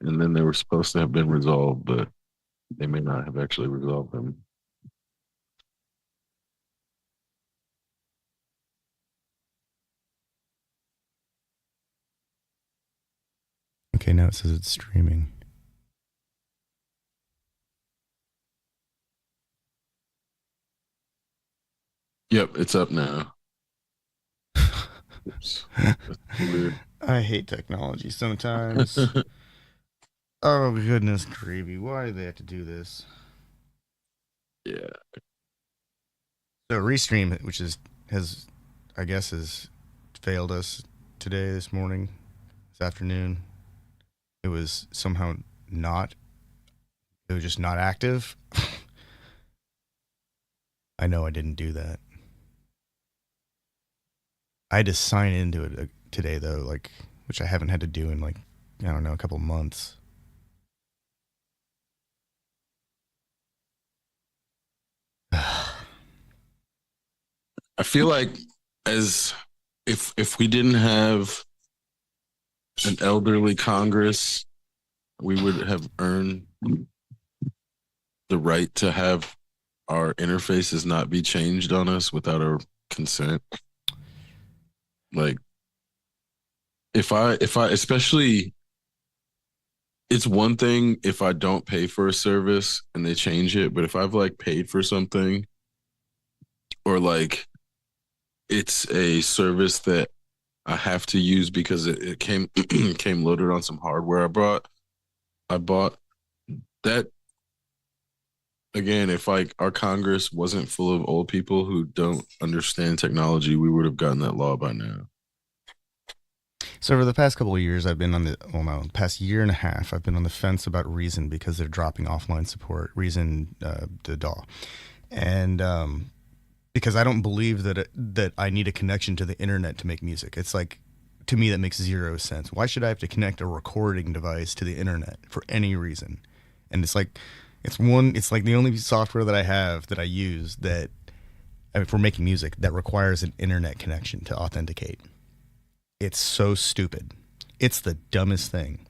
and then they were supposed to have been resolved, but they may not have actually resolved them. Okay, now it says it's streaming. Yep, it's up now. Oops. That's weird. I hate technology sometimes. Oh goodness gravy, why do they have to do this? Yeah. So Restream, which is has I guess has failed us today, this morning, this afternoon. It was somehow not. It was just not active. I know I didn't do that. I had to sign into it today though, like which I haven't had to do in like I don't know a couple months. I feel like as if we didn't have an elderly Congress, we would have earned the right to have our interfaces not be changed on us without our consent. Like if I especially it's one thing if I don't pay for a service and they change it, but if I've like paid for something or like it's a service that I have to use because it came came loaded on some hardware I bought that again, if like our Congress wasn't full of old people who don't understand technology, we would have gotten that law by now. So for the past couple of years, I've been on the past year and a half, I've been on the fence about Reason because they're dropping offline support. Reason, the DAW, and because I don't believe that I need a connection to the internet to make music. It's like to me that makes zero sense. Why should I have to connect a recording device to the internet for any reason? And it's like it's like the only software that I have that I use that I mean, for making music that requires an internet connection to authenticate. It's so stupid. It's the dumbest thing.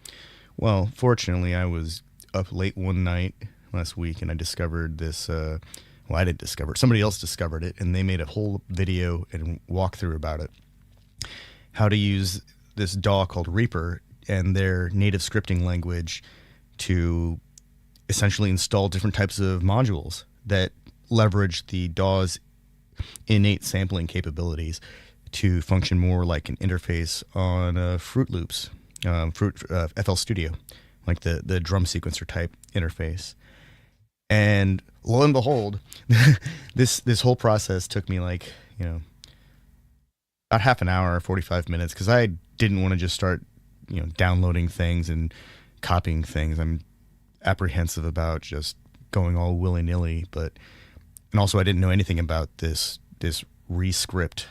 Well, fortunately, I was up late one night last week and I discovered this. Well, I didn't discover it. Somebody else discovered it, and they made a whole video and walkthrough about it. How to use this DAW called Reaper and their native scripting language to essentially install different types of modules that leverage the DAW's innate sampling capabilities to function more like an interface on Fruit Loops, FL Studio, like the drum sequencer type interface. And lo and behold, this whole process took me like about half an hour, 45 minutes, because I didn't want to just start downloading things and copying things. I'm apprehensive about just going all willy nilly, and also I didn't know anything about this Rescript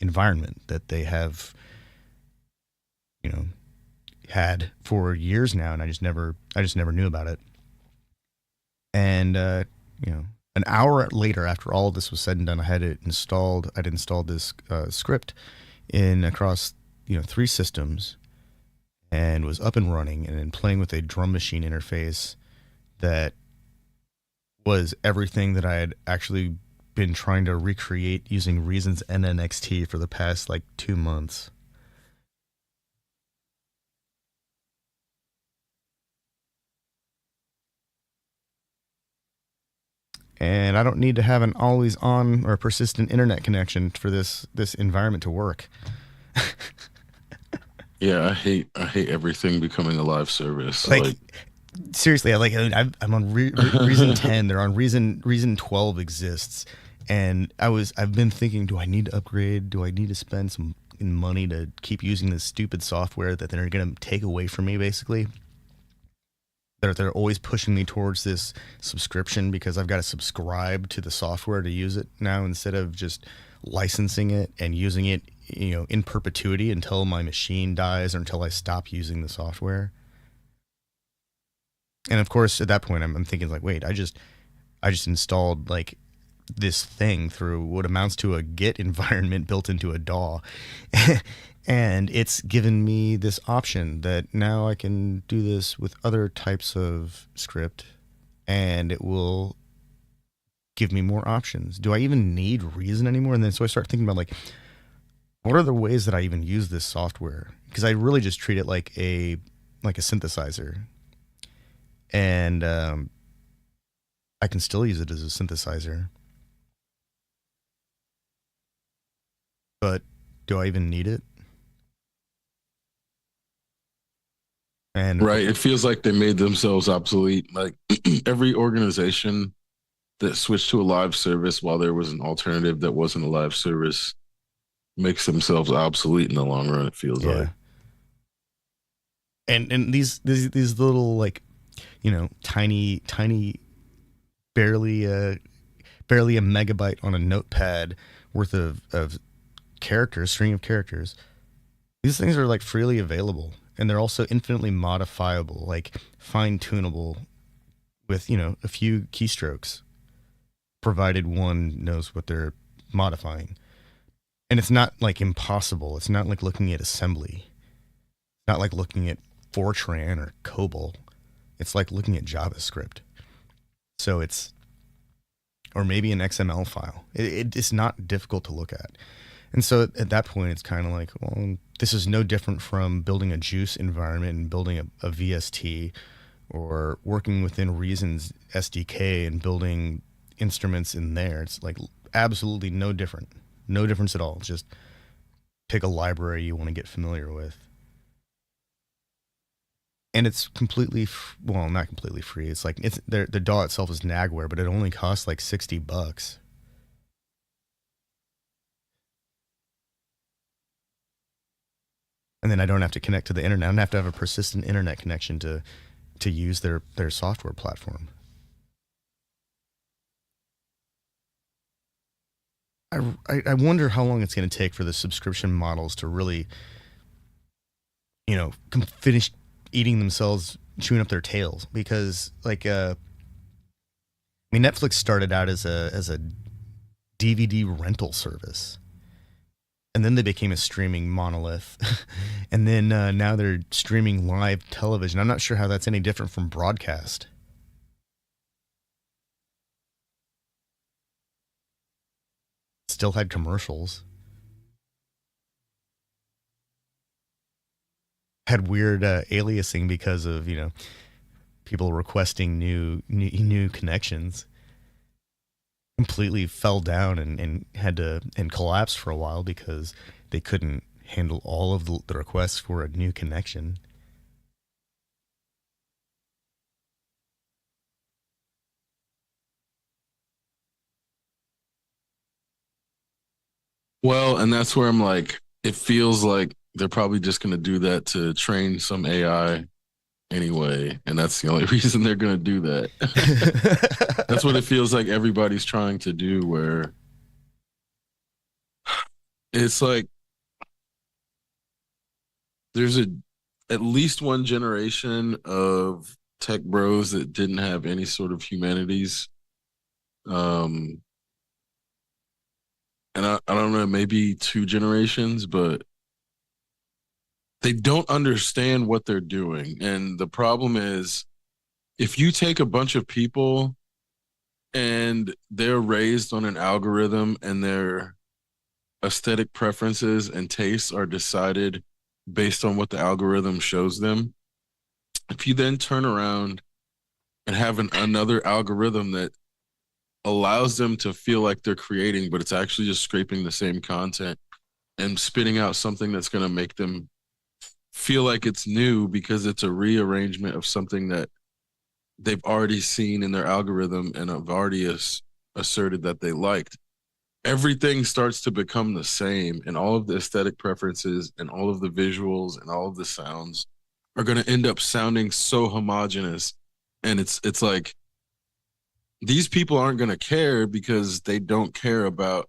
environment that they have had for years now, and I just never knew about it. And an hour later, after all of this was said and done, I had it installed. I'd installed this script in across 3 systems, and was up and running, and then playing with a drum machine interface that was everything that I had actually been trying to recreate using Reason's NNXT for the past like 2 months. And I don't need to have an always on or persistent internet connection for this environment to work. Yeah, I hate everything becoming a live service. Like seriously, I'm on Reason 10. They're on Reason 12 exists, and I've been thinking, do I need to upgrade? Do I need to spend some money to keep using this stupid software that they're going to take away from me? Basically, they're always pushing me towards this subscription because I've got to subscribe to the software to use it now instead of just licensing it and using it in perpetuity until my machine dies or until I stop using the software. And of course, at that point, I'm thinking like, wait, I just installed like this thing through what amounts to a Git environment built into a DAW, And it's given me this option that now I can do this with other types of script, and it will give me more options. Do I even need Reason anymore? And then so I start thinking about like, what are the ways that I even use this software? Because I really just treat it like a synthesizer, and I can still use it as a synthesizer. But do I even need it? And Right. It feels like they made themselves obsolete. Like every organization that switched to a live service while there was an alternative that wasn't a live service makes themselves obsolete in the long run, it feels like. yeah, and these little like tiny barely barely a megabyte on a notepad worth of characters, string of characters. These things are like freely available, and they're also infinitely modifiable, like fine tunable with a few keystrokes, provided one knows what they're modifying. And it's not like impossible. It's not like looking at assembly. It's not like looking at Fortran or COBOL. It's like looking at JavaScript. So it's or maybe an XML file. It's not difficult to look at. And so at that point, it's kind of like, well, this is no different from building a juice environment and building a VST, or working within Reason's SDK and building instruments in there. It's like absolutely no different. No difference at all. Just pick a library you want to get familiar with. And it's completely, well, not completely free. It's like, the DAW itself is Nagware, but it only costs like $60. And then I don't have to connect to the internet. I don't have to have a persistent internet connection to use their software platform. I wonder how long it's going to take for the subscription models to really, finish eating themselves, chewing up their tails. Because like, I mean, Netflix started out as a DVD rental service, and then they became a streaming monolith, and then now they're streaming live television. I'm not sure how that's any different from broadcast. Still had commercials. Had weird aliasing because of people requesting new connections. Completely fell down and had to and collapsed for a while because they couldn't handle all of the requests for a new connection. Well, and that's where I'm like, it feels like they're probably just going to do that to train some AI anyway. And that's the only reason they're going to do that. That's what it feels like everybody's trying to do, where it's like there's at least one generation of tech bros that didn't have any sort of humanities. Um, and I don't know, maybe two generations, but they don't understand what they're doing. And the problem is, if you take a bunch of people and they're raised on an algorithm and their aesthetic preferences and tastes are decided based on what the algorithm shows them, if you then turn around and have another algorithm that allows them to feel like they're creating, but it's actually just scraping the same content and spitting out something that's going to make them feel like it's new because it's a rearrangement of something that they've already seen in their algorithm and have already asserted that they liked. Everything starts to become the same, and all of the aesthetic preferences and all of the visuals and all of the sounds are going to end up sounding so homogenous. And it's like these people aren't going to care because they don't care about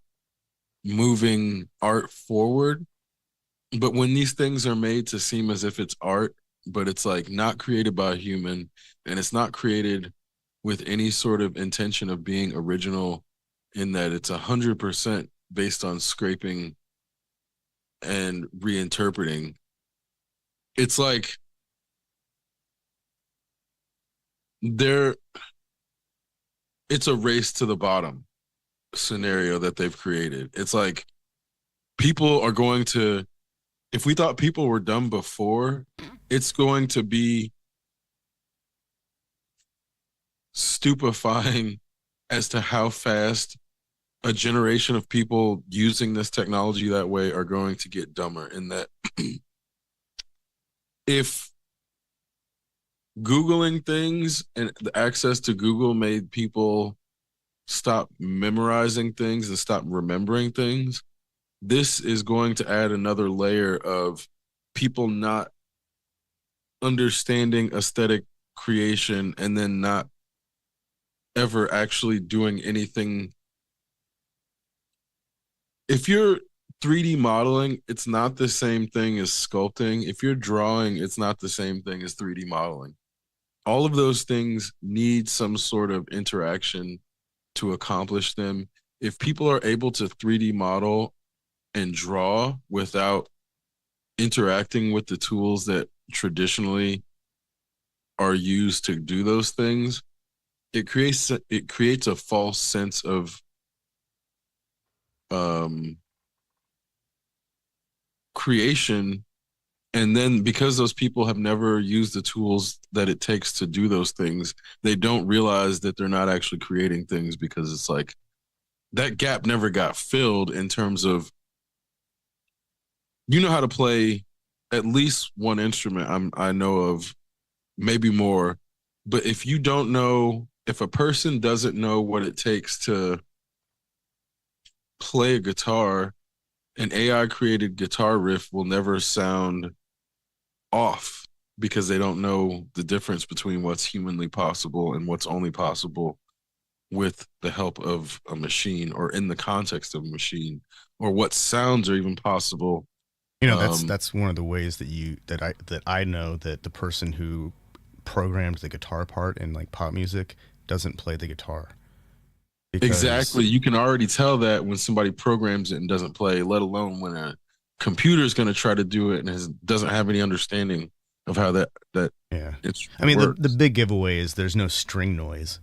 moving art forward. But when these things are made to seem as if it's art, but it's like not created by a human, and it's not created with any sort of intention of being original, in that it's 100% based on scraping and reinterpreting. It's like they're it's a race to the bottom scenario that they've created. It's like people are going to, if we thought people were dumb before, it's going to be stupefying as to how fast a generation of people using this technology that way are going to get dumber. In that, if Googling things and the access to Google made people stop memorizing things and stop remembering things, this is going to add another layer of people not understanding aesthetic creation and then not ever actually doing anything. If you're 3D modeling, it's not the same thing as sculpting. If you're drawing, it's not the same thing as 3D modeling. All of those things need some sort of interaction to accomplish them. If people are able to 3D model and draw without interacting with the tools that traditionally are used to do those things, it creates a false sense of um, creation. And then because those people have never used the tools that it takes to do those things, they don't realize that they're not actually creating things, because it's like that gap never got filled in terms of, you know how to play at least one instrument. I know of, maybe more, but if you don't know, if a person doesn't know what it takes to play a guitar, an AI created guitar riff will never sound off, because they don't know the difference between what's humanly possible and what's only possible with the help of a machine, or in the context of a machine, or what sounds are even possible. You know, um that's one of the ways that I know that the person who programmed the guitar part in like pop music doesn't play the guitar because exactly, you can already tell that when somebody programs it and doesn't play, let alone when a computer is going to try to do it and doesn't have any understanding of how that yeah. I instrument mean the works. big giveaway is there's no string noise.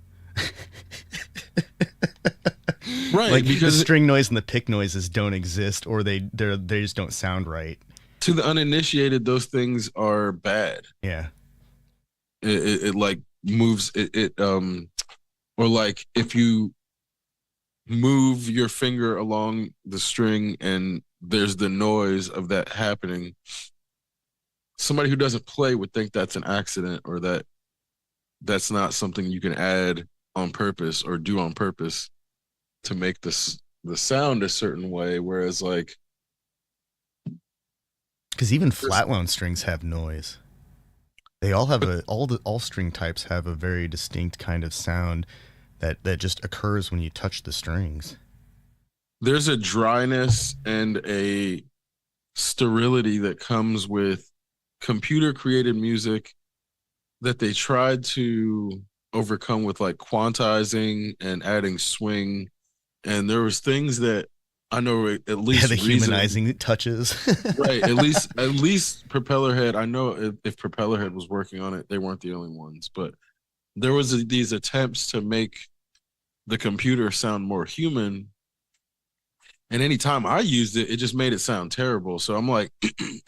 Right, Like the because string noise and the pick noises don't exist, or they just don't sound right. to the uninitiated, those things are bad. Yeah. It like moves or like if you move your finger along the string and there's the noise of that happening, somebody who doesn't play would think that's an accident, or that that's not something you can add on purpose or do on purpose to make this the sound a certain way. Whereas like Because even there's flat wound strings have noise. They all have all string types have a very distinct kind of sound that just occurs when you touch the strings. there's a dryness and a sterility that comes with computer created music that they tried to overcome with like quantizing and adding swing. And there was things that I know, at Yeah, least the Reason, humanizing touches. right, at least Propellerhead, I know if Propellerhead was working on it, they weren't the only ones, but there was these attempts to make the computer sound more human. And anytime I used it, it just made it sound terrible. So I'm like,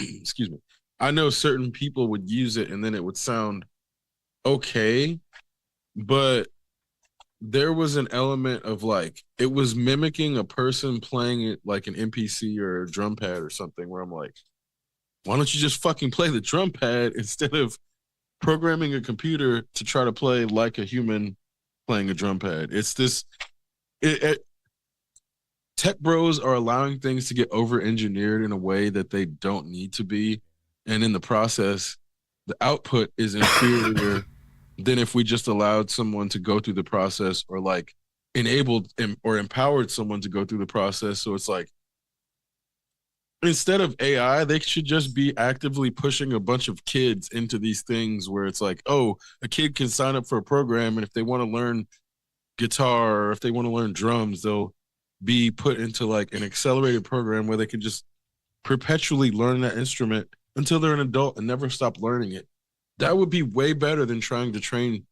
excuse me, I know certain people would use it and then it would sound okay, but there was an element of like it was mimicking a person playing it like an NPC or a drum pad or something, where I'm like, why don't you just fucking play the drum pad instead of programming a computer to try to play like a human playing a drum pad? It's this it tech bros are allowing things to get over engineered in a way that they don't need to be. And in the process, the output is inferior than if we just allowed someone to go through the process, or like enabled or empowered someone to go through the process. So it's like, instead of AI, they should just be actively pushing a bunch of kids into these things where it's like, oh, a kid can sign up for a program, and if they want to learn guitar or if they want to learn drums, they'll be put into like an accelerated program where they can just perpetually learn that instrument until they're an adult and never stop learning it. That would be way better than trying to train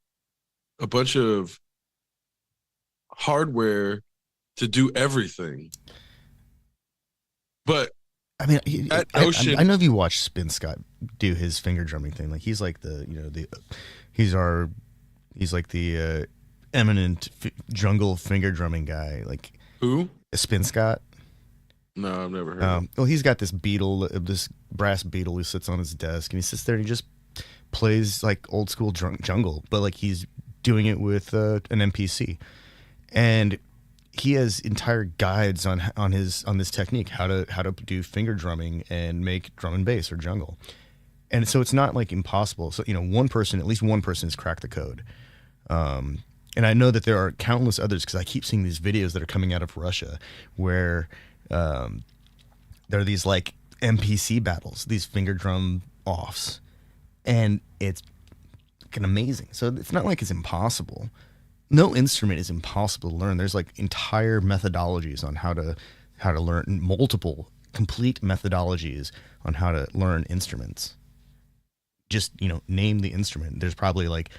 a bunch of hardware to do everything. But I mean, that I notion, know if you watch Spin Scott do his finger drumming thing, like he's like he's our he's like the eminent jungle finger drumming guy, like who? Spin Scott. No, I've never heard of. Well, he's got this beetle, this brass beetle who sits on his desk, and he sits there and he just plays like old school jungle, but like he's doing it with an MPC, and he has entire guides on this technique, how to do finger drumming and make drum and bass or jungle. And so it's not like impossible. So one person, at least one person, has cracked the code. And I know that there are countless others because I keep seeing these videos that are coming out of Russia where there are these like MPC battles, these finger drum offs, and it's fucking amazing. So it's not like it's impossible. No instrument is impossible to learn. There's like entire methodologies on how to learn, multiple complete methodologies on how to learn instruments. Just name the instrument. There's probably like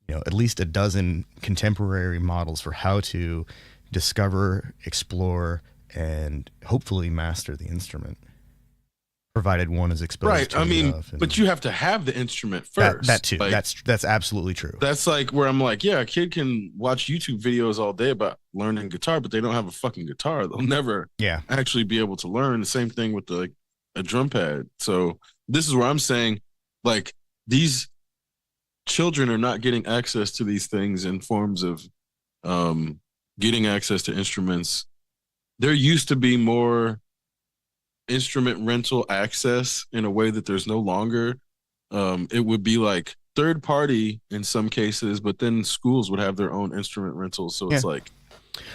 at least a dozen contemporary models for how to discover, explore, and hopefully master the instrument, provided one is exposed Right. to I it mean, enough. And but you have to have the instrument that first. too. Like That's absolutely true. that's like where I'm like, yeah, a kid can watch YouTube videos all day about learning guitar, but they don't have a fucking guitar. They'll never Yeah. actually be able to learn. The same thing with a drum pad. So this is where I'm saying, like, these children are not getting access to these things in forms of getting access to instruments. There used to be more instrument rental access in a way that there's no longer. It would be like third party in some cases, but then schools would have their own instrument rentals. So Yeah. it's like,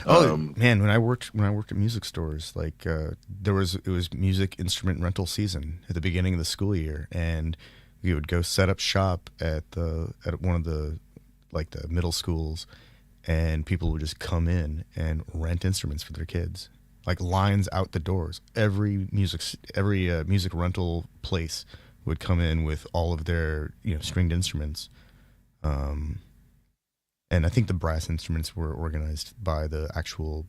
Oh um, man, when I worked at music stores, like it was music instrument rental season at the beginning of the school year, and we would go set up shop at one of the like the middle schools, and people would just come in and rent instruments for their kids, like lines out the doors. Every music rental place would come in with all of their stringed instruments. Um, and I think the brass instruments were organized by the actual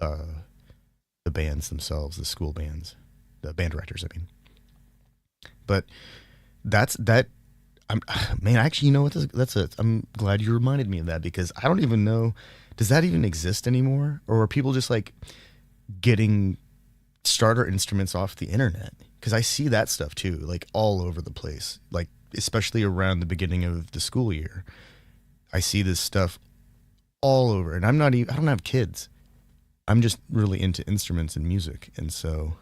the bands themselves, the school bands, the band directors. I mean, but that's that. I'm man. Actually, you know what? That's it. I'm glad you reminded me of that because I don't even know. Does that even exist anymore, or are people just like getting starter instruments off the internet? Because I see that stuff too, like all over the place. Like especially around the beginning of the school year, I see this stuff all over, and I'm not even. I don't have kids. I'm just really into instruments and music, and so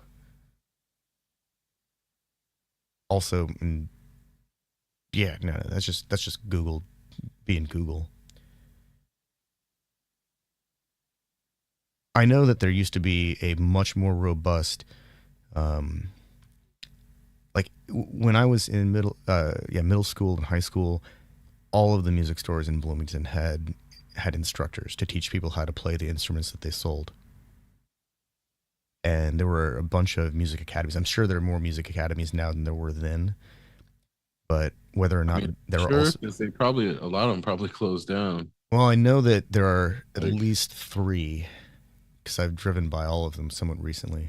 also, yeah, no, that's just Google being Google. I know that there used to be a much more robust, um, like when I was in middle school and high school, all of the music stores in Bloomington had instructors to teach people how to play the instruments that they sold. And there were a bunch of music academies. I'm sure there are more music academies now than there were then. But whether or I not mean, there are sure, also, because they probably a lot of them probably closed down. well, I know that there are at Like least three because I've driven by all of them somewhat recently.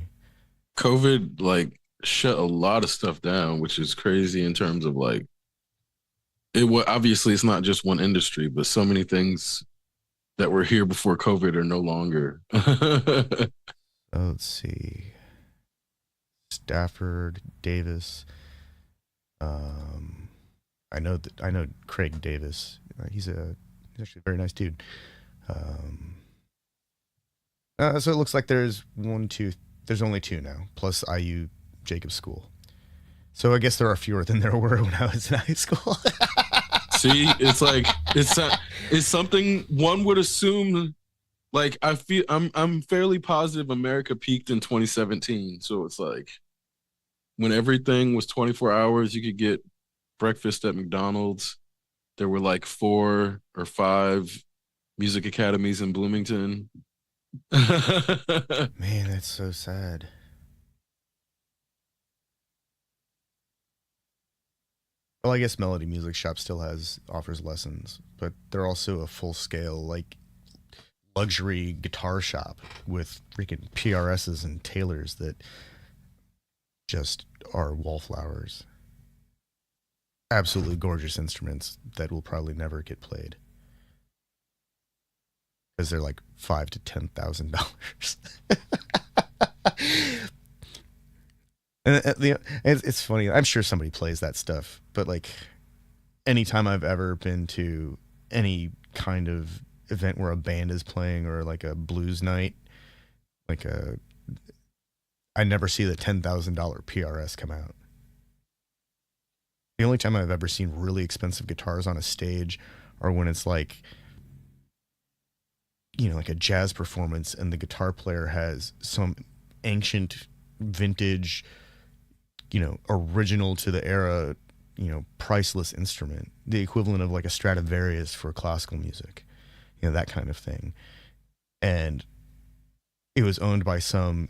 COVID, like shut a lot of stuff down, which is crazy in terms of like it. Obviously, it's not just one industry, but so many things that were here before COVID are no longer. Oh, let's see, Stafford Davis. Um, I know Craig Davis. He's actually a very nice dude. Um, so it looks like there's one, two. There's only two now, plus IU Jacob School. So I guess there are fewer than there were when I was in high school. See, it's something one would assume. Like I'm fairly positive America peaked in 2017. So it's like when everything was 24 hours, you could get breakfast at McDonald's. There were like 4 or 5 music academies in Bloomington. Man, that's so sad. Well, I guess Melody Music Shop still has offers lessons, but they're also a full scale like luxury guitar shop with freaking PRSs and Taylors that just are wallflowers. Absolutely gorgeous instruments that will probably never get played because they're like $5,000 to $10,000. And it's funny. I'm sure somebody plays that stuff, but like anytime I've ever been to any kind of event where a band is playing or like a blues night, like a I never see the $10,000 PRS come out. The only time I've ever seen really expensive guitars on a stage are when it's like, like a jazz performance and the guitar player has some ancient vintage, original to the era, priceless instrument, the equivalent of like a Stradivarius for classical music, that kind of thing. And it was owned by some,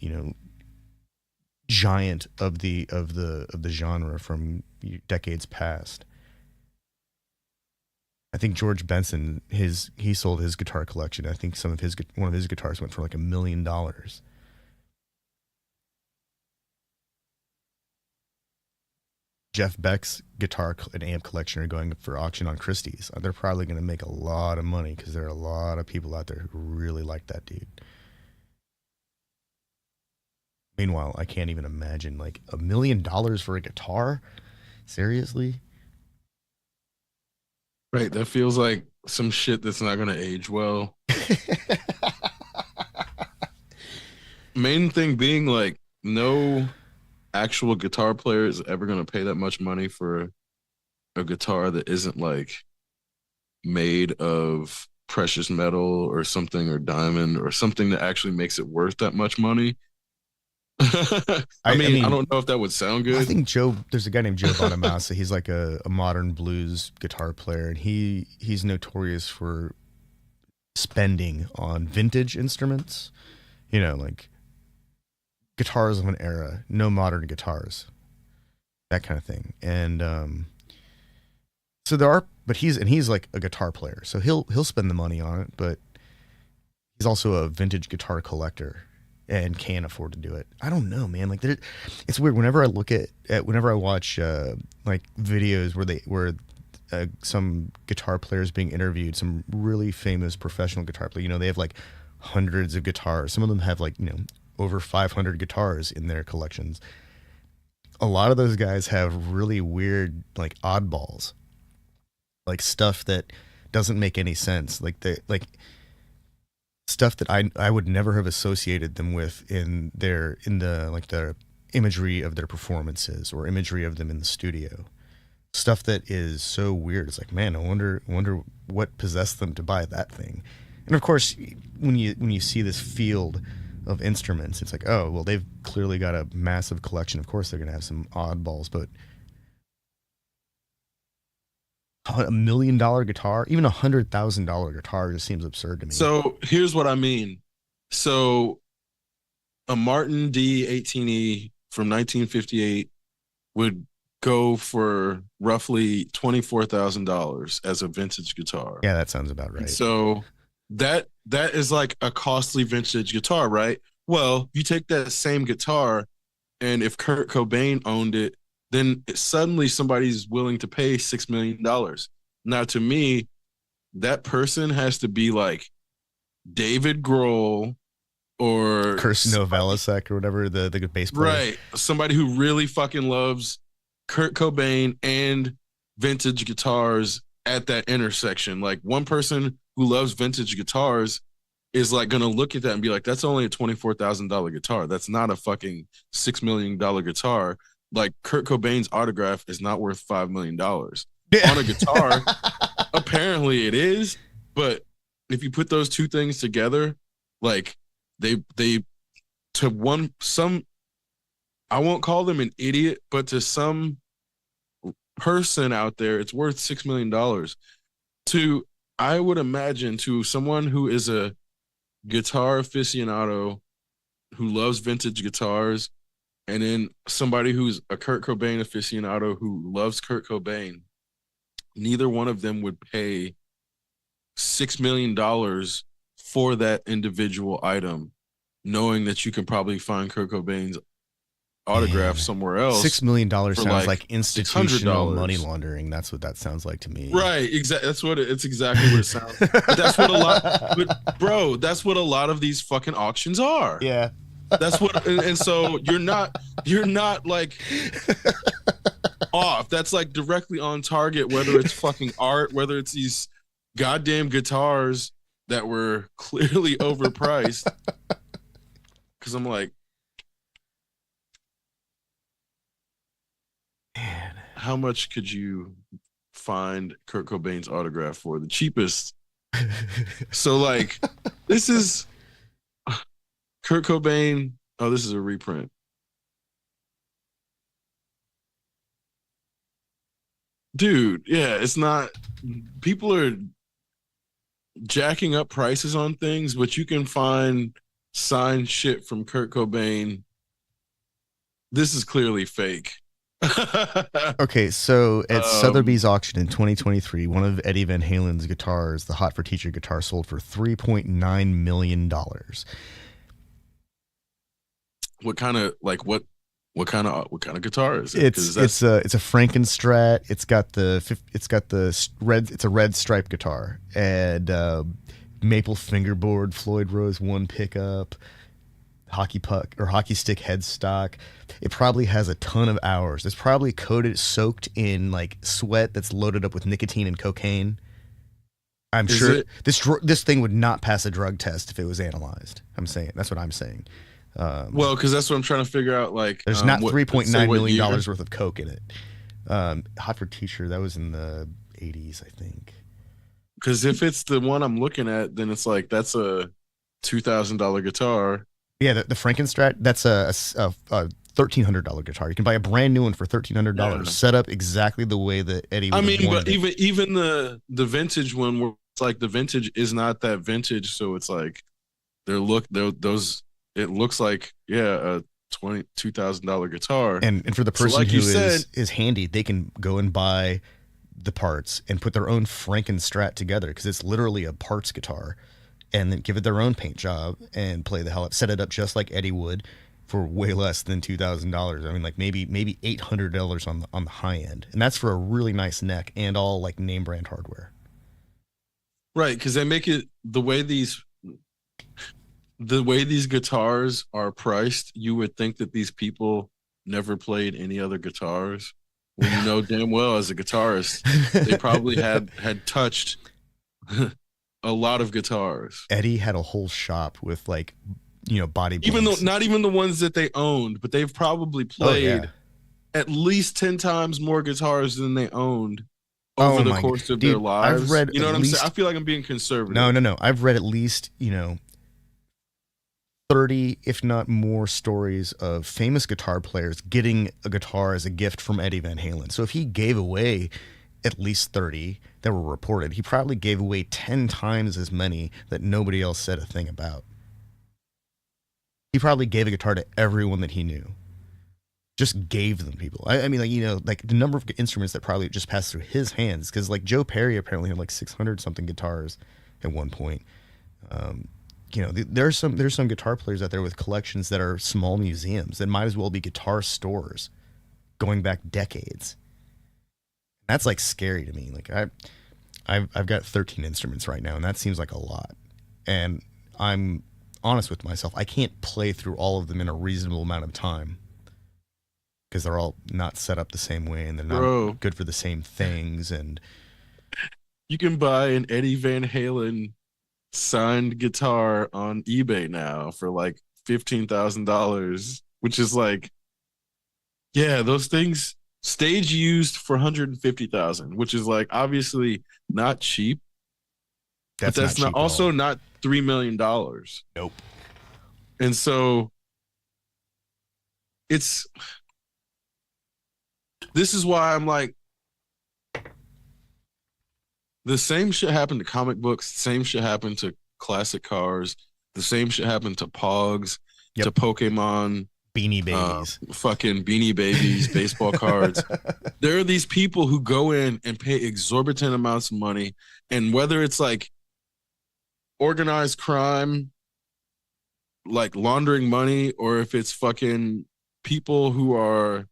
giant of the genre from decades past. I think George Benson, he sold his guitar collection. I think one of his guitars went for like $1 million. Jeff Beck's guitar and amp collection are going for auction on Christie's. They're probably going to make a lot of money because there are a lot of people out there who really like that dude. Meanwhile, I can't even imagine like $1 million for a guitar. Seriously? Right. That feels like some shit that's not gonna age well. Main thing being like no actual guitar player is ever gonna pay that much money for a guitar that isn't like made of precious metal or something or diamond or something that actually makes it worth that much money. I I mean, don't know if that would sound I good. think there's a guy named Joe Bonamassa. He's like a modern blues guitar player, and he's notorious for spending on vintage instruments, like guitars of an era, no modern guitars, that kind of thing. And so but he's like a guitar player, so he'll spend the money on it, but he's also a vintage guitar collector and can afford to do it. I don't know, man. Like it's weird. Whenever I look whenever I watch like videos where some guitar players being interviewed, some really famous professional guitar players, they have like hundreds of guitars. Some of them have like over 500 guitars in their collections. A lot of those guys have really weird like oddballs, like stuff that doesn't make any sense. Like stuff that I would never have associated them with in the imagery of their performances or imagery of them in the studio. Stuff that is so weird. It's like, man, I wonder what possessed them to buy that thing. And of course, when you see this field of instruments, it's like, oh well, they've clearly got a massive collection. Of course, they're gonna have some oddballs, but $1 million guitar, even $100,000 guitar, just seems absurd to me. So here's what I mean. So a Martin D18E from 1958 would go for roughly $24,000 as a vintage guitar. Yeah, that sounds about And right. so that is like a costly vintage guitar, right? Well, you take that same guitar, and if Kurt Cobain owned it, then suddenly somebody's willing to pay $6 million. Now, to me, that person has to be like David Grohl or Kirsten Novelisek or whatever, the bass player. right, somebody who really fucking loves Kurt Cobain and vintage guitars at that intersection. Like one person who loves vintage guitars is like gonna look at that and be like, that's only a $24,000 guitar. That's not a fucking $6 million guitar. Like Kurt Cobain's autograph is not worth $5 million on a guitar. Apparently it is, but if you put those two things together, like they to one some I won't call them an idiot, but to some person out there, it's worth $6 million. To I would imagine to someone who is a guitar aficionado who loves vintage guitars, and then somebody who's a Kurt Cobain aficionado who loves Kurt Cobain, neither one of them would pay $6 million for that individual item, knowing that you can probably find Kurt Cobain's autograph Man, somewhere $6 else million dollars for sounds like like six hundred institutional money dollars. laundering. That's what that sounds like to me. Right, exactly. It's exactly what it sounds. But that's what a lot. But bro, that's what a lot of these fucking auctions are. Yeah. That's what, and so you're not like off. That's like directly on target. Whether it's fucking art, whether it's these goddamn guitars that were clearly overpriced. Because I'm like, Man. how much could you find Kurt Cobain's autograph for? The cheapest. So like, this is Kurt Cobain. Oh, this is a reprint. Dude, yeah, it's not. People are jacking up prices on things, but you can find signed shit from Kurt Cobain. This is clearly fake. Okay, so at um, Sotheby's auction in 2023, one of Eddie Van Halen's guitars, the Hot for Teacher guitar, sold for $3.9 million. what kind of like what kind of guitar is it? Because that's It's a Frankenstrat. It's got the red. It's a red stripe guitar and maple fingerboard, Floyd Rose one pickup, hockey puck or hockey stick headstock. It probably has a ton of hours. It's probably soaked in like sweat that's loaded up with nicotine and cocaine. I'm is sure it. this thing would not pass a drug test if it was analyzed. I'm saying that's what I'm saying. Um, Well, because that's what I'm trying to figure out. Like, there's not what three point say nine what million year? dollars worth of coke in it. Hot for Teacher, that was in the 80s, I think. Because if it's the one I'm looking at, then it's like that's a $2,000 guitar. Yeah, the Frankenstrat, that's a $1,300 guitar. You can buy a brand new one for $1,300, Yeah. set up exactly the way that Eddie I would have mean, but wanted it. even the vintage one where it's like the vintage is not that vintage, so it's like they're those it looks like, yeah, a $22,000 guitar. And for the So person like you who said, is handy, they can go and buy the parts and put their own Frankenstrat together because it's literally a parts guitar, and then give it their own paint job and play the hell up, set it up just like Eddie would for way less than $2,000. I mean, like maybe $800 on the high end, and that's for a really nice neck and all like name brand hardware. right, because they make it the way these guitars are priced, you would think that these people never played any other guitars. When you know damn well as a guitarist, they probably had touched a lot of guitars. Eddie had a whole shop with like body Even though blanks. not even the ones that they owned, but they've probably Oh yeah. played at least 10 times more guitars than they owned over Oh the my course of their dude, I've lives. read You at know what I'm saying? I least feel like I'm being no, conservative. no, no. I've read at least 30, if not more, stories of famous guitar players getting a guitar as a gift from Eddie Van Halen. So if he gave away at least 30 that were reported, he probably gave away 10 times as many that nobody else said a thing about. He probably gave a guitar to everyone that he knew. Just gave them people. I mean, like the number of instruments that probably just passed through his hands. Because like Joe Perry apparently had like 600 something guitars at one point. Um, there's some guitar players out there with collections that are small museums that might as well be guitar stores going back decades. That's like scary to me. Like I've got 13 instruments right now, and that seems like a lot. And I'm honest with myself. I can't play through all of them in a reasonable amount of time because they're all not set up the same way and they're not Bro, good for the same things. And you can buy an Eddie Van Halen signed guitar on eBay now for like $15,000, which is like, yeah, those things stage used for 150,000, which is like obviously not cheap, but that's not that's not cheap at also all. not $3 million. Nope. And so it's this is why I'm like, the same shit happened to comic books, the same shit happened to classic cars, the same shit happened to Pogs, Yep. to Pokemon. Beanie Babies. fucking Beanie Babies, baseball cards. There are these people who go in and pay exorbitant amounts of money, and whether it's like organized crime, like laundering money, or if it's fucking people who are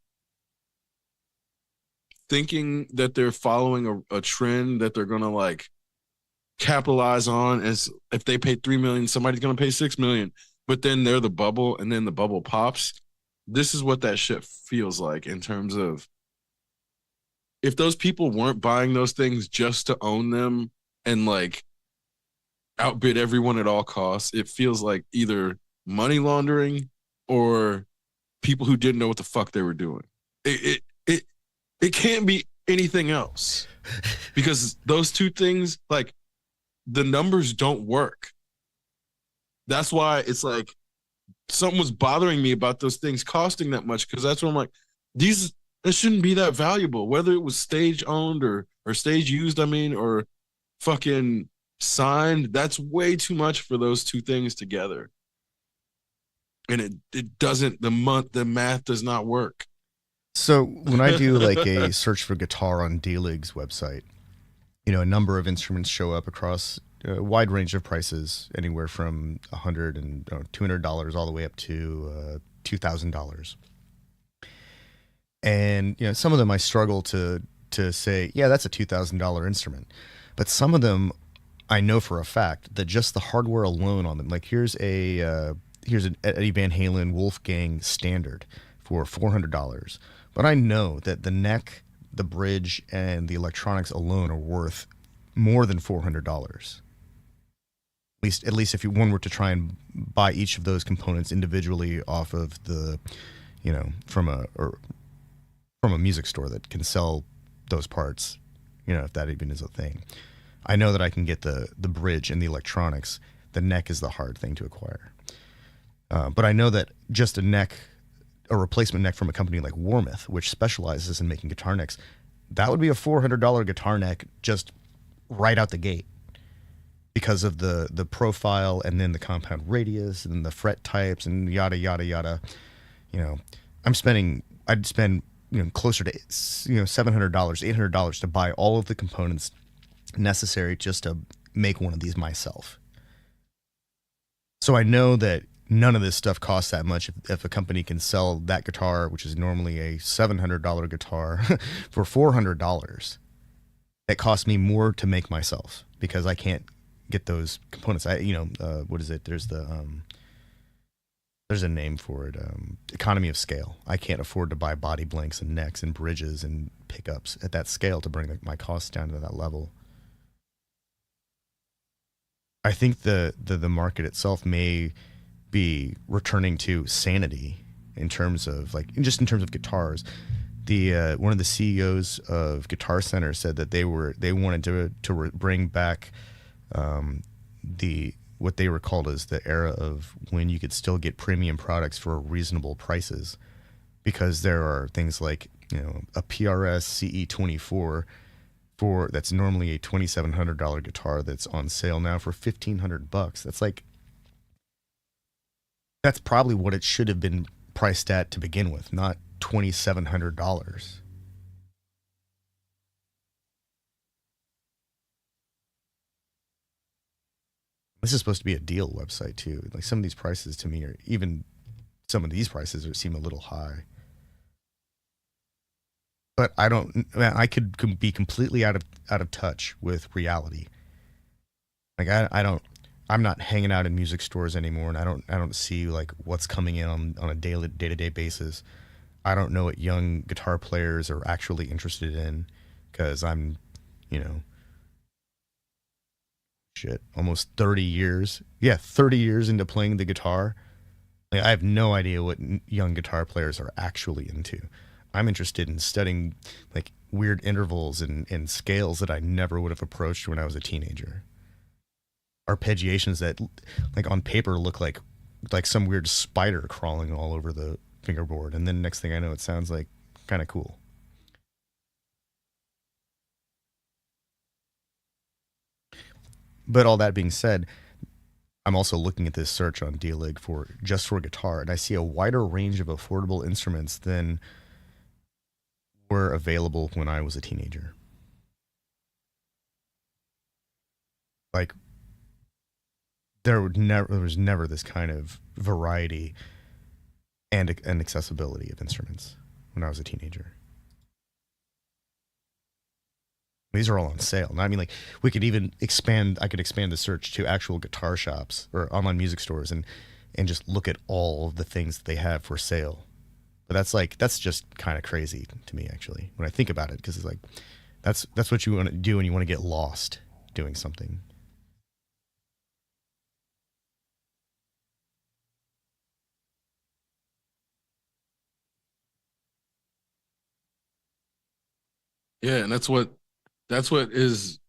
thinking that they're following a trend that they're gonna like capitalize on, as if they pay 3 million, somebody's gonna pay 6 million, but then they're the bubble, and then the bubble pops. This is what that shit feels like in terms of, if those people weren't buying those things just to own them and like outbid everyone at all costs, it feels like either money laundering or people who didn't know what the fuck they were doing. It it can't be anything else, because those two things, like, the numbers don't work. That's why it's like something was bothering me about those things costing that much, because that's what I'm like, these, it shouldn't be that valuable, whether it was stage owned or stage used, I mean, or fucking signed. That's way too much for those two things together. And it doesn't, the math does not work. So when I do like a search for guitar on D-Lig's website, a number of instruments show up across a wide range of prices, anywhere from $100 and $200 all the way up to $2,000. And some of them I struggle to say, yeah, that's a $2,000 instrument, but some of them I know for a fact that just the hardware alone on them, like here's an Eddie Van Halen Wolfgang Standard for $400, but I know that the neck, the bridge, and the electronics alone are worth more than $400. At least if one were to try and buy each of those components individually off of the, from a music store that can sell those parts, if that even is a thing. I know that I can get the bridge and the electronics. The neck is the hard thing to acquire. But I know that just a replacement neck from a company like Warmouth, which specializes in making guitar necks, that would be a $400 guitar neck just right out the gate, because of the profile, and then the compound radius, and the fret types, and yada yada yada. I'd spend closer to $700, $800 to buy all of the components necessary just to make one of these myself. So I know that none of this stuff costs that much. If a company can sell that guitar, which is normally a $700 guitar, for $400, it costs me more to make myself, because I can't get those components. What is it? There's a name for it. Economy of scale. I can't afford to buy body blanks and necks and bridges and pickups at that scale to bring my costs down to that level. I think the market itself may be returning to sanity in terms of in terms of guitars. The one of the CEOs of Guitar Center said that they wanted to bring back what they were called as the era of when you could still get premium products for reasonable prices, because there are things like a PRS CE24 that's normally a $2,700 guitar that's on sale now for $1,500. That's probably what it should have been priced at to begin with, not $2,700. This is supposed to be a deal website too. Like, some of these prices to me some of these prices seem a little high. But I could be completely out of touch with reality. Like, I'm not hanging out in music stores anymore, and I don't see like what's coming in on a day-to-day basis. I don't know what young guitar players are actually interested in, because I'm, almost 30 years. Yeah, 30 years into playing the guitar. Like, I have no idea what young guitar players are actually into. I'm interested in studying like weird intervals and scales that I never would have approached when I was a teenager. Arpeggiations that, like, on paper look like some weird spider crawling all over the fingerboard, and then next thing I know, it sounds like kind of cool. But all that being said, I'm also looking at this search on D-Lig for just for guitar, and I see a wider range of affordable instruments than were available when I was a teenager. Like there was never this kind of variety and accessibility of instruments when I was a teenager. These are all on sale. And I mean, like, we could even expand. I could expand the search to actual guitar shops or online music stores, and just look at all of the things that they have for sale. But that's just kind of crazy to me, actually, when I think about it, because it's like that's what you want to do when you want to get lost doing something. Yeah, and that's what is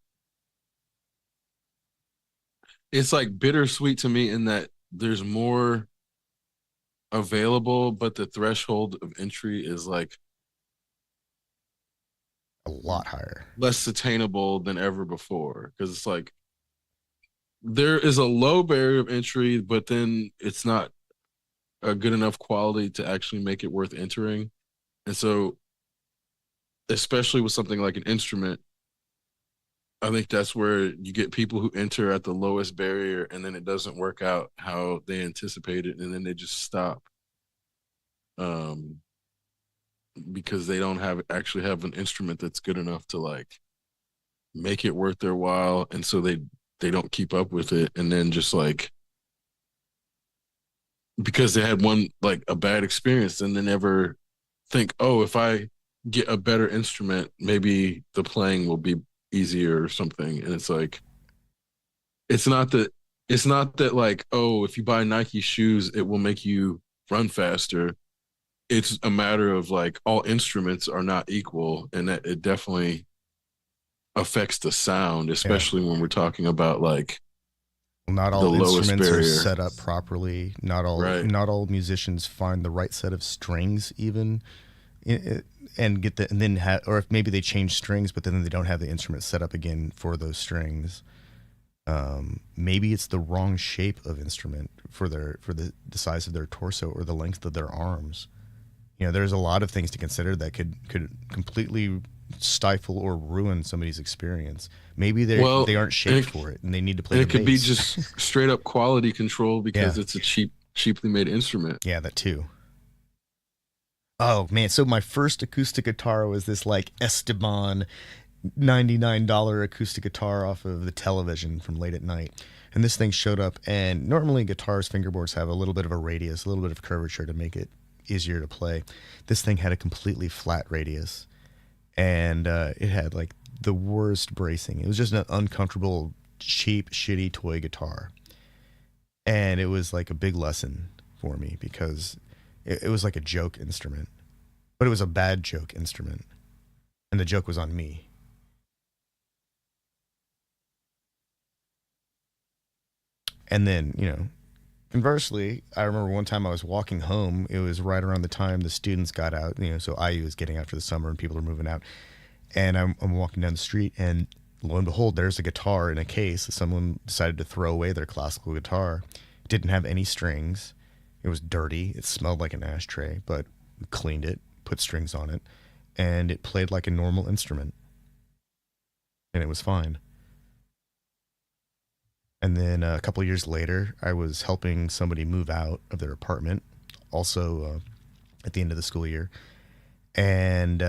it's like bittersweet to me in that there's more available, but the threshold of entry is like A lot higher. less attainable than ever before. Because it's like there is a low barrier of entry, but then it's not a good enough quality to actually make it worth entering. And so, especially with something like an instrument, I think that's where you get people who enter at the lowest barrier and then it doesn't work out how they anticipated and then they just stop. Um, because they don't have actually have an instrument that's good enough to like make it worth their while, and so they don't keep up with it, and then just like because they had one like a bad experience, and they never think, oh, if I get a better instrument, maybe the playing will be easier or something. And it's like it's not that it's not that like, oh, if you buy Nike shoes, it will make you run faster. It's a matter of like all instruments are not equal, and that it definitely affects the sound, Yeah. especially when we're talking about like Not the all lowest instruments are barrier. set up properly. Right. Not all musicians find the right set of strings even, and get the and then or if maybe they change strings, but then they don't have the instrument set up again for those strings. Maybe it's the wrong shape of instrument for the size of their torso or the length of their arms. There's a lot of things to consider that could completely stifle or ruin somebody's experience. Maybe they Well, aren't and shaped it, for it and they need to play and the it could be bass. just straight up quality control Yeah, because it's a cheaply made instrument. yeah, that too. Oh man, so my first acoustic guitar was this like Esteban $99 acoustic guitar off of the television from late at night. And this thing showed up, and normally guitars fingerboards have a little bit of a radius, a little bit of curvature to make it easier to play. This thing had a completely flat radius, and it had like the worst bracing. It was just an uncomfortable, cheap, shitty toy guitar. And it was like a big lesson for me because it was like a joke instrument, but it was a bad joke instrument. And the joke was on me. And then, conversely, I remember one time I was walking home. It was right around the time the students got out, so IU was getting out for the summer and people are moving out. And I'm walking down the street, and lo and behold, there's a guitar in a case. Someone decided to throw away their classical guitar. It didn't have any strings. It was dirty. It smelled like an ashtray, but we cleaned it, put strings on it, and it played like a normal instrument, and it was fine. And then a couple of years later, I was helping somebody move out of their apartment, also at the end of the school year, and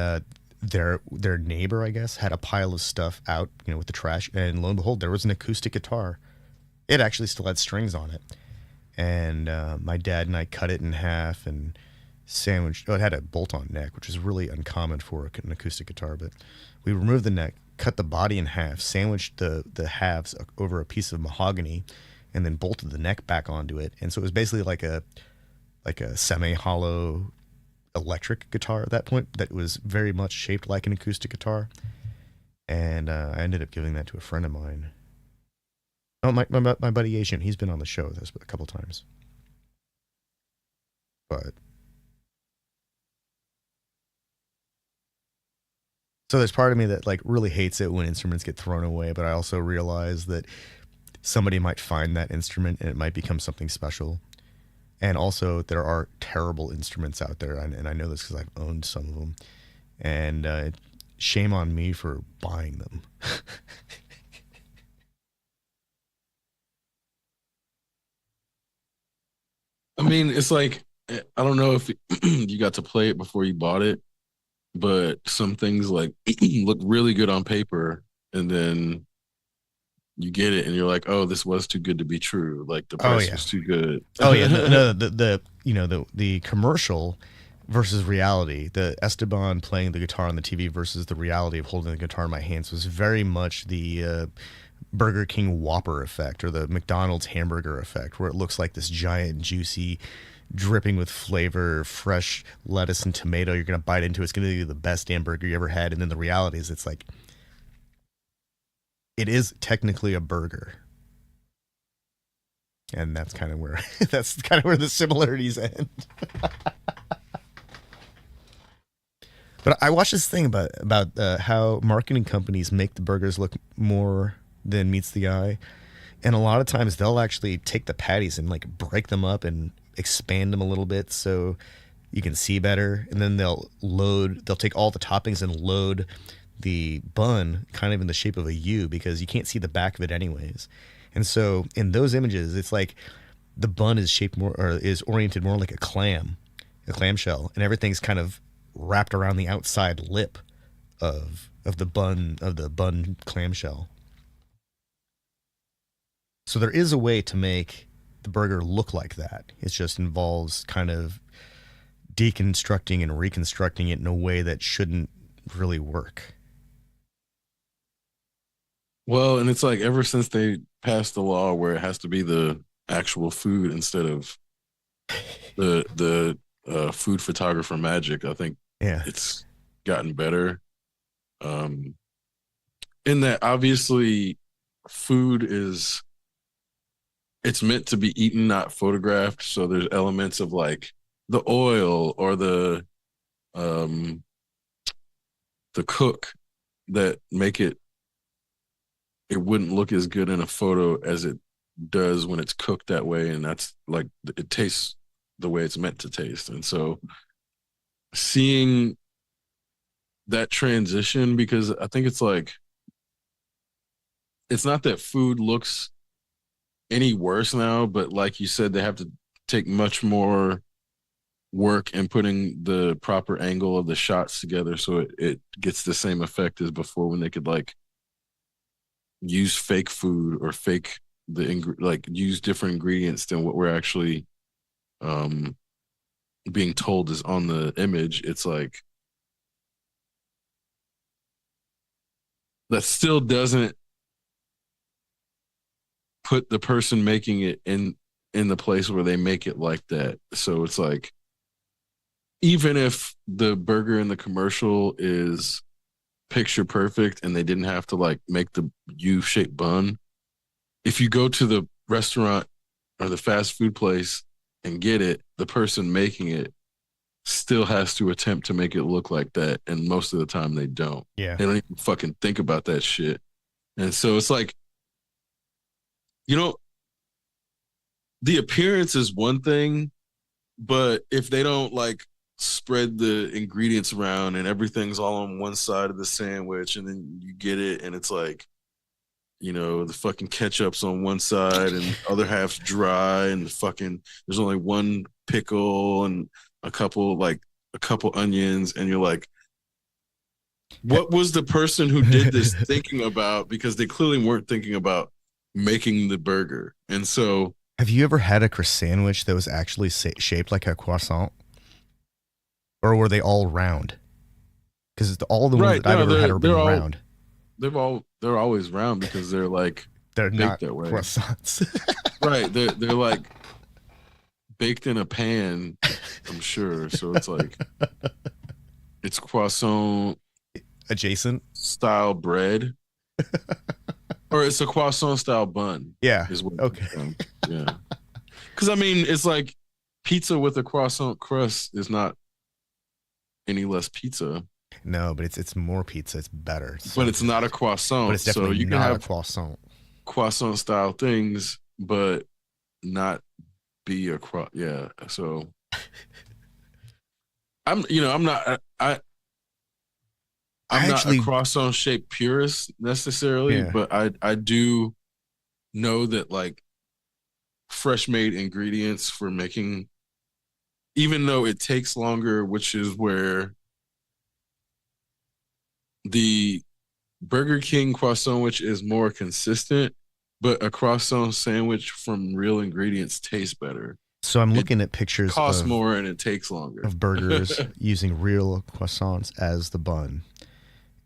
their neighbor, I guess, had a pile of stuff out, with the trash, and lo and behold, there was an acoustic guitar. It actually still had strings on it, and my dad and I cut it in half and sandwiched. Oh, it had a bolt-on neck, which is really uncommon for an acoustic guitar, but we removed the neck, cut the body in half, sandwiched the halves over a piece of mahogany, and then bolted the neck back onto it. And so it was basically like a semi-hollow electric guitar at that point that was very much shaped like an acoustic guitar. And I ended up giving that to a friend of mine. Oh, my buddy Asian, he's been on the show with us a couple times. But so there's part of me that like really hates it when instruments get thrown away, but I also realize that somebody might find that instrument and it might become something special. And also, there are terrible instruments out there, and I know this because I've owned some of them. And shame on me for buying them. I mean, it's like I don't know if you got to play it before you bought it, but some things like look really good on paper, and then you get it, and you're like, "Oh, this was too good to be true." Like the Oh price yeah, was too good. oh yeah. No, no, the the commercial versus reality. The Esteban playing the guitar on the TV versus the reality of holding the guitar in my hands was very much the Burger King Whopper effect or the McDonald's hamburger effect, where it looks like this giant, juicy, dripping with flavor, fresh lettuce and tomato. You're gonna bite into it. It's gonna be the best damn burger you ever had. And then the reality is, it's like it is technically a burger, and that's kind of where that's kind of where the similarities end. But I watched this thing about how marketing companies make the burgers look more than meets the eye, and a lot of times they'll actually take the patties and like break them up and expand them a little bit so you can see better, and then they'll take all the toppings and load the bun kind of in the shape of a U because you can't see the back of it anyways. And so in those images, it's like the bun is shaped more or is oriented more like a clamshell, and everything's kind of wrapped around the outside lip of the bun clamshell. So there is a way to make the burger look like that. It just involves kind of deconstructing and reconstructing it in a way that shouldn't really work. Well, and it's like ever since they passed the law where it has to be the actual food instead of the food photographer magic, I think Yeah. it's gotten better. Um, in that obviously food is it's meant to be eaten, not photographed. So there's elements of like the oil or um the cook that make it wouldn't look as good in a photo as it does when it's cooked that way, and that's like it tastes the way it's meant to taste. And so seeing that transition, because I think it's like it's not that food looks any worse now, but like you said, they have to take much more work in putting the proper angle of the shots together so it gets the same effect as before when they could like use fake food or fake like use different ingredients than what we're actually um being told is on the image. It's like that still doesn't put the person making it in the place where they make it like that. So it's like even if the burger in the commercial is picture perfect and they didn't have to like make the U-shaped bun, if you go to the restaurant or the fast food place and get it, the person making it still has to attempt to make it look like that. And most of the time they don't. Yeah. They don't even fucking think about that shit. And so it's like, you know, the appearance is one thing, but if they don't like spread the ingredients around and everything's all on one side of the sandwich and then you get it and it's like, you know, the fucking ketchup's on one side and the other half's dry and the fucking there's only one pickle and a couple onions and you're like, what was the person who did this thinking about? Because they clearly weren't thinking about making the burger. And so Have you ever had a croissant sandwich that was actually shaped like a croissant, or were they all round? Because all the ones right, that I've no, ever had they're are they're been all round. they're always round because they're like They're baked not that way. croissants. Right. They're like baked in a pan, I'm sure. So it's like it's croissant Adjacent. style bread. Or it's a croissant style bun, Yeah. is what Okay. yeah. Because I mean, it's like pizza with a croissant crust is not any less pizza, No, but it's more pizza. It's better. It's but so it's not a good. But croissant. it's So definitely you can not a have croissant. croissant style things, but not be a croissant. Yeah. So I'm not, I'm I not a actually, croissant shaped purist necessarily, yeah. but I do know that like fresh made ingredients for making, even though it takes longer, which is where the Burger King croissant sandwich is more consistent, but a croissant sandwich from real ingredients tastes better. So I'm It looking at pictures costs more and it takes longer. of burgers using real croissants as the bun,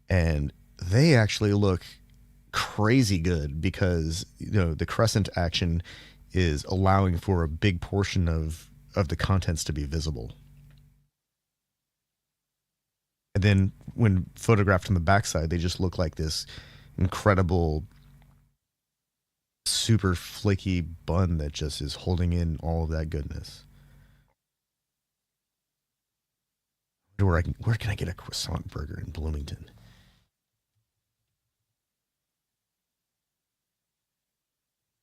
and they actually look crazy good because the crescent action is allowing for a big portion of the contents to be visible. And then when photographed from the backside, they just look like this incredible, super flaky bun that just is holding in all of that goodness. Where can I get a croissant burger in Bloomington?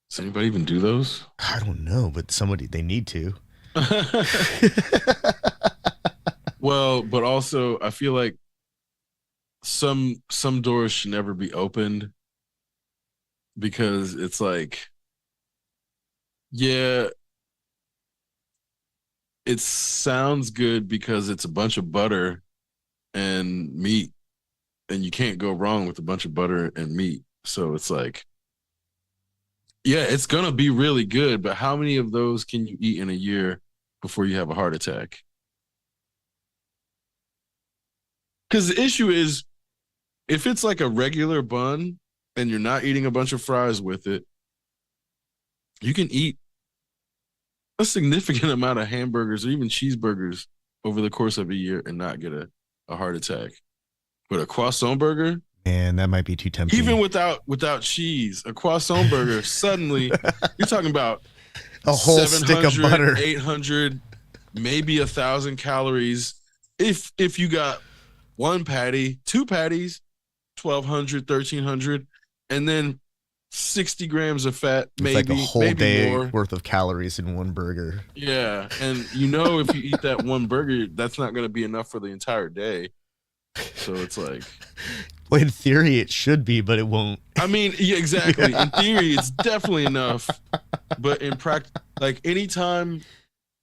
Does anybody even do those? I don't know, but somebody they need to. Well, but also I feel like some doors should never be opened because it's like, yeah, it sounds good because it's a bunch of butter and meat, and you can't go wrong with a bunch of butter and meat. So it's like, yeah, it's gonna be really good, but how many of those can you eat in a year before you have a heart attack? Because the issue is, if it's like a regular bun and you're not eating a bunch of fries with it, you can eat a significant amount of hamburgers or even cheeseburgers over the course of a year and not get a heart attack. But a croissant burger, And that might be too even tempting. without cheese, a croissant burger, suddenly you're talking about A whole stick of 700, butter. 800, maybe 1,000 calories. If you got one patty, two patties, 1,200, 1,300, and then 60 grams of fat, It's like a whole maybe day more. worth of calories in one burger. Yeah. And if you eat that one burger, that's not going to be enough for the entire day. So it's like, Well, in theory, it should be, but it won't. I mean, yeah, exactly. In theory, it's definitely enough. But in practice, like anytime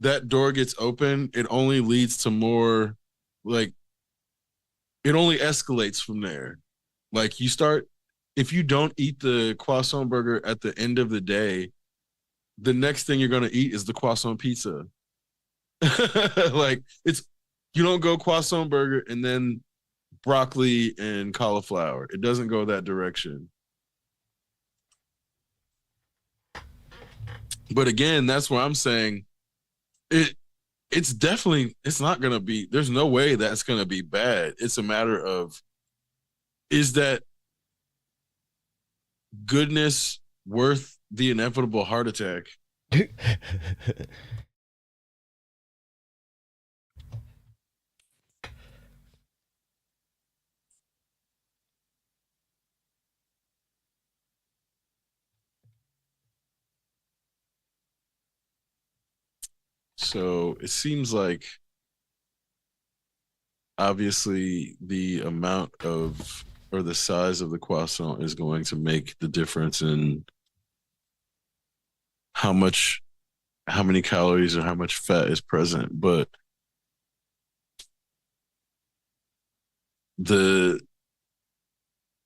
that door gets open, it only leads to more, like, it only escalates from there. Like, if you don't eat the croissant burger at the end of the day, the next thing you're going to eat is the croissant pizza. Like, you don't go croissant burger and then broccoli and cauliflower. It doesn't go that direction. But again, that's where I'm saying it it's not gonna be, there's no way that's gonna be bad. It's a matter of, is that goodness worth the inevitable heart attack? So it seems like obviously the amount of, or the size of the croissant is going to make the difference in how much, how many calories or how much fat is present. But the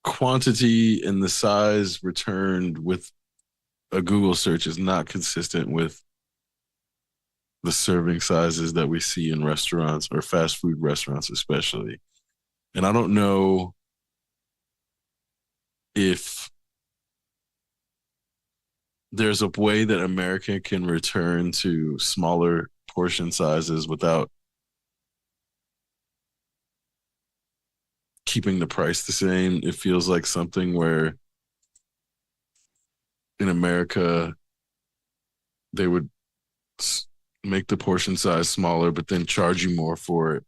quantity and the size returned with a Google search is not consistent with the serving sizes that we see in restaurants or fast food restaurants, especially. And I don't know if there's a way that America can return to smaller portion sizes without keeping the price the same. It feels like something where in America they would make the portion size smaller, but then charge you more for it.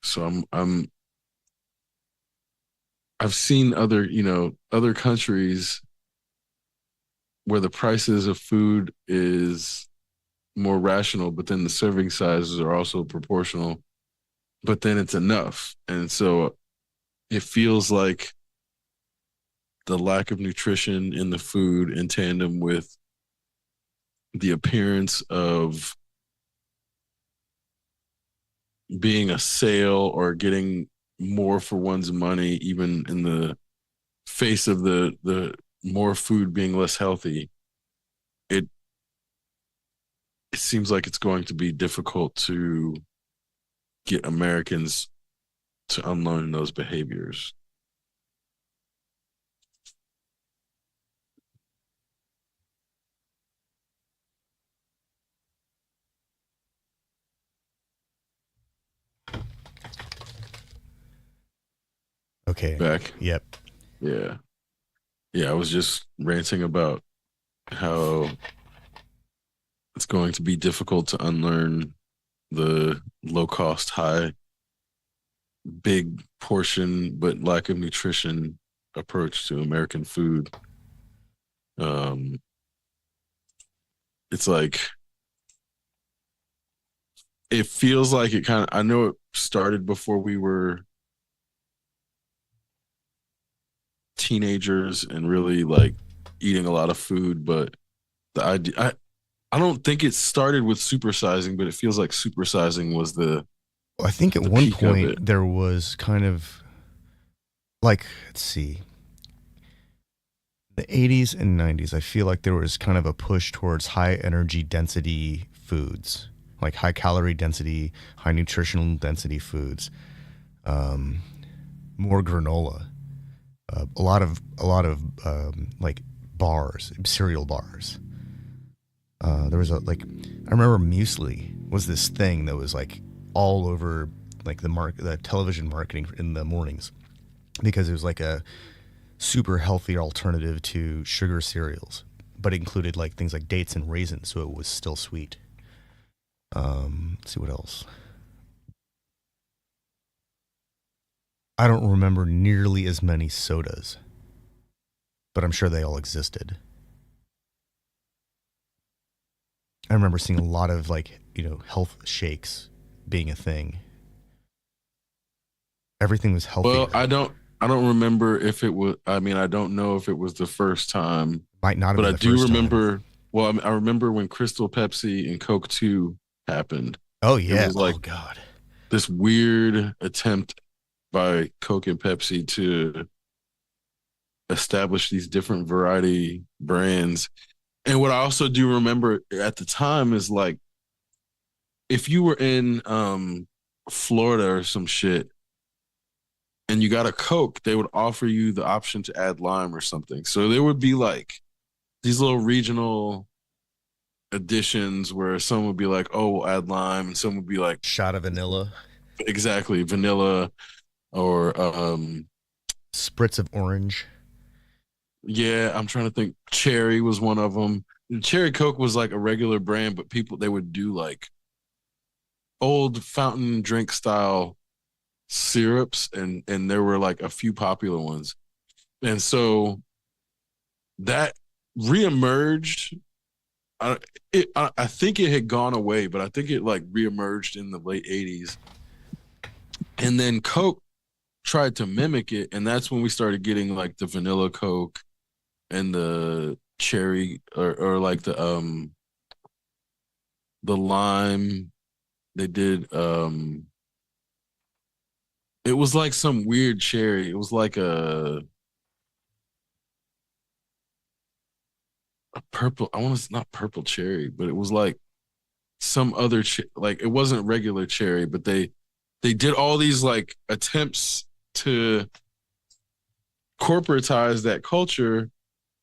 So I'm I've seen other, other countries where the prices of food is more rational, but then the serving sizes are also proportional, but then it's enough. And so it feels like the lack of nutrition in the food in tandem with the appearance of being a sale or getting more for one's money, even in the face of the more food being less healthy, it it seems like it's going to be difficult to get Americans to unlearn those behaviors. Okay. Back, Yep. yeah, yeah. I was just ranting about how it's going to be difficult to unlearn the low cost, high, big portion, but lack of nutrition approach to American food. Um, it's like it feels like it kind of. I know it started before we were teenagers and really like eating a lot of food, but the idea. I don't think it started with supersizing, but it feels like supersizing was Well, I think at the one peak of point it. there was kind of like, let's see, the 80s and 90s, I feel like there was kind of a push towards high energy density foods, like high calorie density, high nutritional density foods, um, more granola, a lot of like bars, cereal bars. There was a like, I remember muesli was this thing that was like all over like the television marketing in the mornings because it was like a super healthy alternative to sugar cereals, but it included like things like dates and raisins, so it was still sweet. Let's see what else. I don't remember nearly as many sodas, but I'm sure they all existed. I remember seeing a lot of like health shakes being a thing. Everything was Well, healthier. I don't remember if it was. I mean, I don't know if it was the first time, Might not have but been I the do first time. remember. Well, I remember when Crystal Pepsi and Coke 2 happened. Oh It yeah. was like Oh god. this weird attempt by Coke and Pepsi to establish these different variety brands. And what I also do remember at the time is like if you were in Florida or some shit and you got a Coke, they would offer you the option to add lime or something. So there would be like these little regional additions where some would be like, oh, we'll add lime, and some would be like Shot of vanilla, exactly vanilla or spritz of orange. yeah, I'm trying to think. Cherry was one of them. Cherry Coke was like a regular brand, but people they would do like old fountain drink style syrups, and there were like a few popular ones, and so that reemerged. I think it had gone away, but I think it like reemerged in the late '80s, and then Coke tried to mimic it, and that's when we started getting like the vanilla Coke and the cherry or like the lime. They did it was like some weird cherry. It was like a purple. I want to not purple cherry, but it was like some other like it wasn't regular cherry, but they did all these like attempts to corporatize that culture,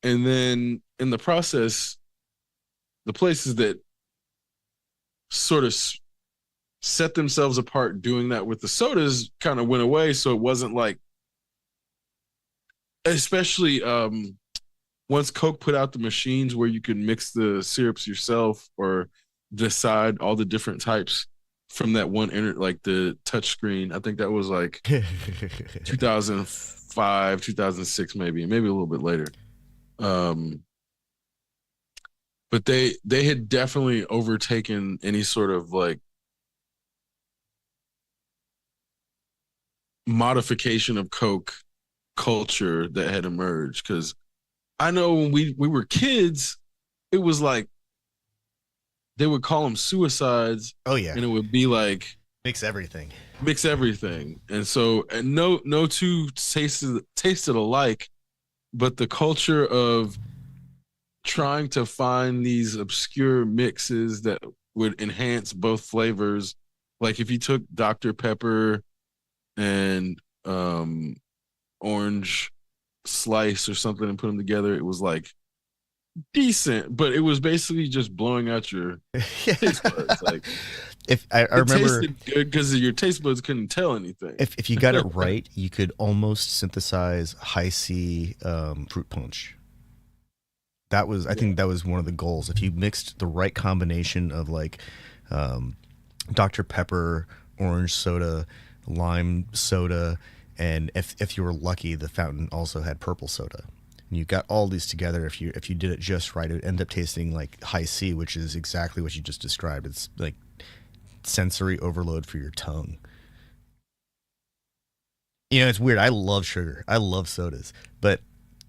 and then in the process, the places that sort of set themselves apart doing that with the sodas kind of went away. So it wasn't like, especially once Coke put out the machines where you could mix the syrups yourself or decide all the different types from that one like the touch screen. I think that was like 2004 2005, 2006, maybe a little bit later. Um, but they had definitely overtaken any sort of like modification of Coke culture that had emerged. Because I know when we were kids, it was like they would call them suicides, Oh yeah, and it would be like mix everything. mix everything. And so, and no two tasted alike, but the culture of trying to find these obscure mixes that would enhance both flavors. Like if you took Dr. Pepper and orange slice or something and put them together, it was like decent, but it was basically just blowing out your taste buds. Like If I it remember, tasted good because your taste buds couldn't tell anything. if you got it right, you could almost synthesize high C fruit punch. That was, I Yeah. think, that was one of the goals. If you mixed the right combination of like um, Dr. Pepper, orange soda, lime soda, and if you were lucky, the fountain also had purple soda. And you got all these together. If you did it just right, it would end up tasting like high C, which is exactly what you just described. It's like sensory overload for your tongue. You know, it's weird. I love sugar. I love sodas, but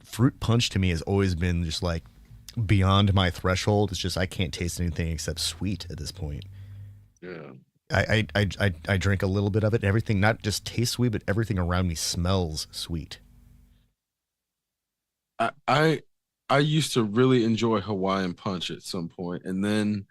fruit punch to me has always been just like beyond my threshold. It's just I can't taste anything except sweet at this point. Yeah. I drink a little bit of it. Everything not just tastes sweet, but everything around me smells sweet. I used to really enjoy Hawaiian punch at some point, and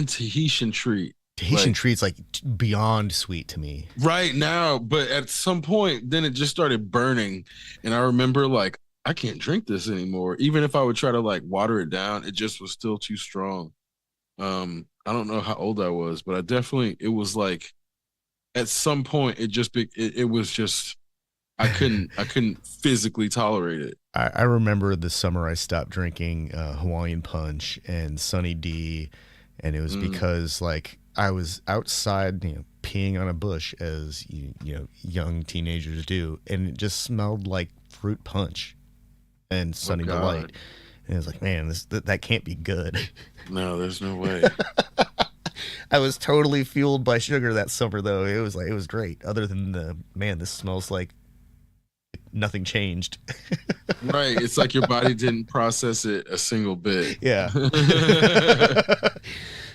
Tahitian treat. Tahitian Like treats like beyond sweet to me. right now, but at some point, then it just started burning, and I remember like I can't drink this anymore. Even if I would try to like water it down, it just was still too strong. I don't know how old I was, but I definitely it was like at some point it was just I couldn't physically tolerate it. I remember the summer I stopped drinking Hawaiian Punch and Sunny D, and it was Mm, because like I was outside, peeing on a bush as young teenagers do, and it just smelled like fruit punch and oh Sunny Delight, God, and I was like, man, that can't be good. no, there's no way. I was totally fueled by sugar that summer, though. It was great. Other than the man, this smells like nothing changed. Right, it's like your body didn't process it a single bit. Yeah.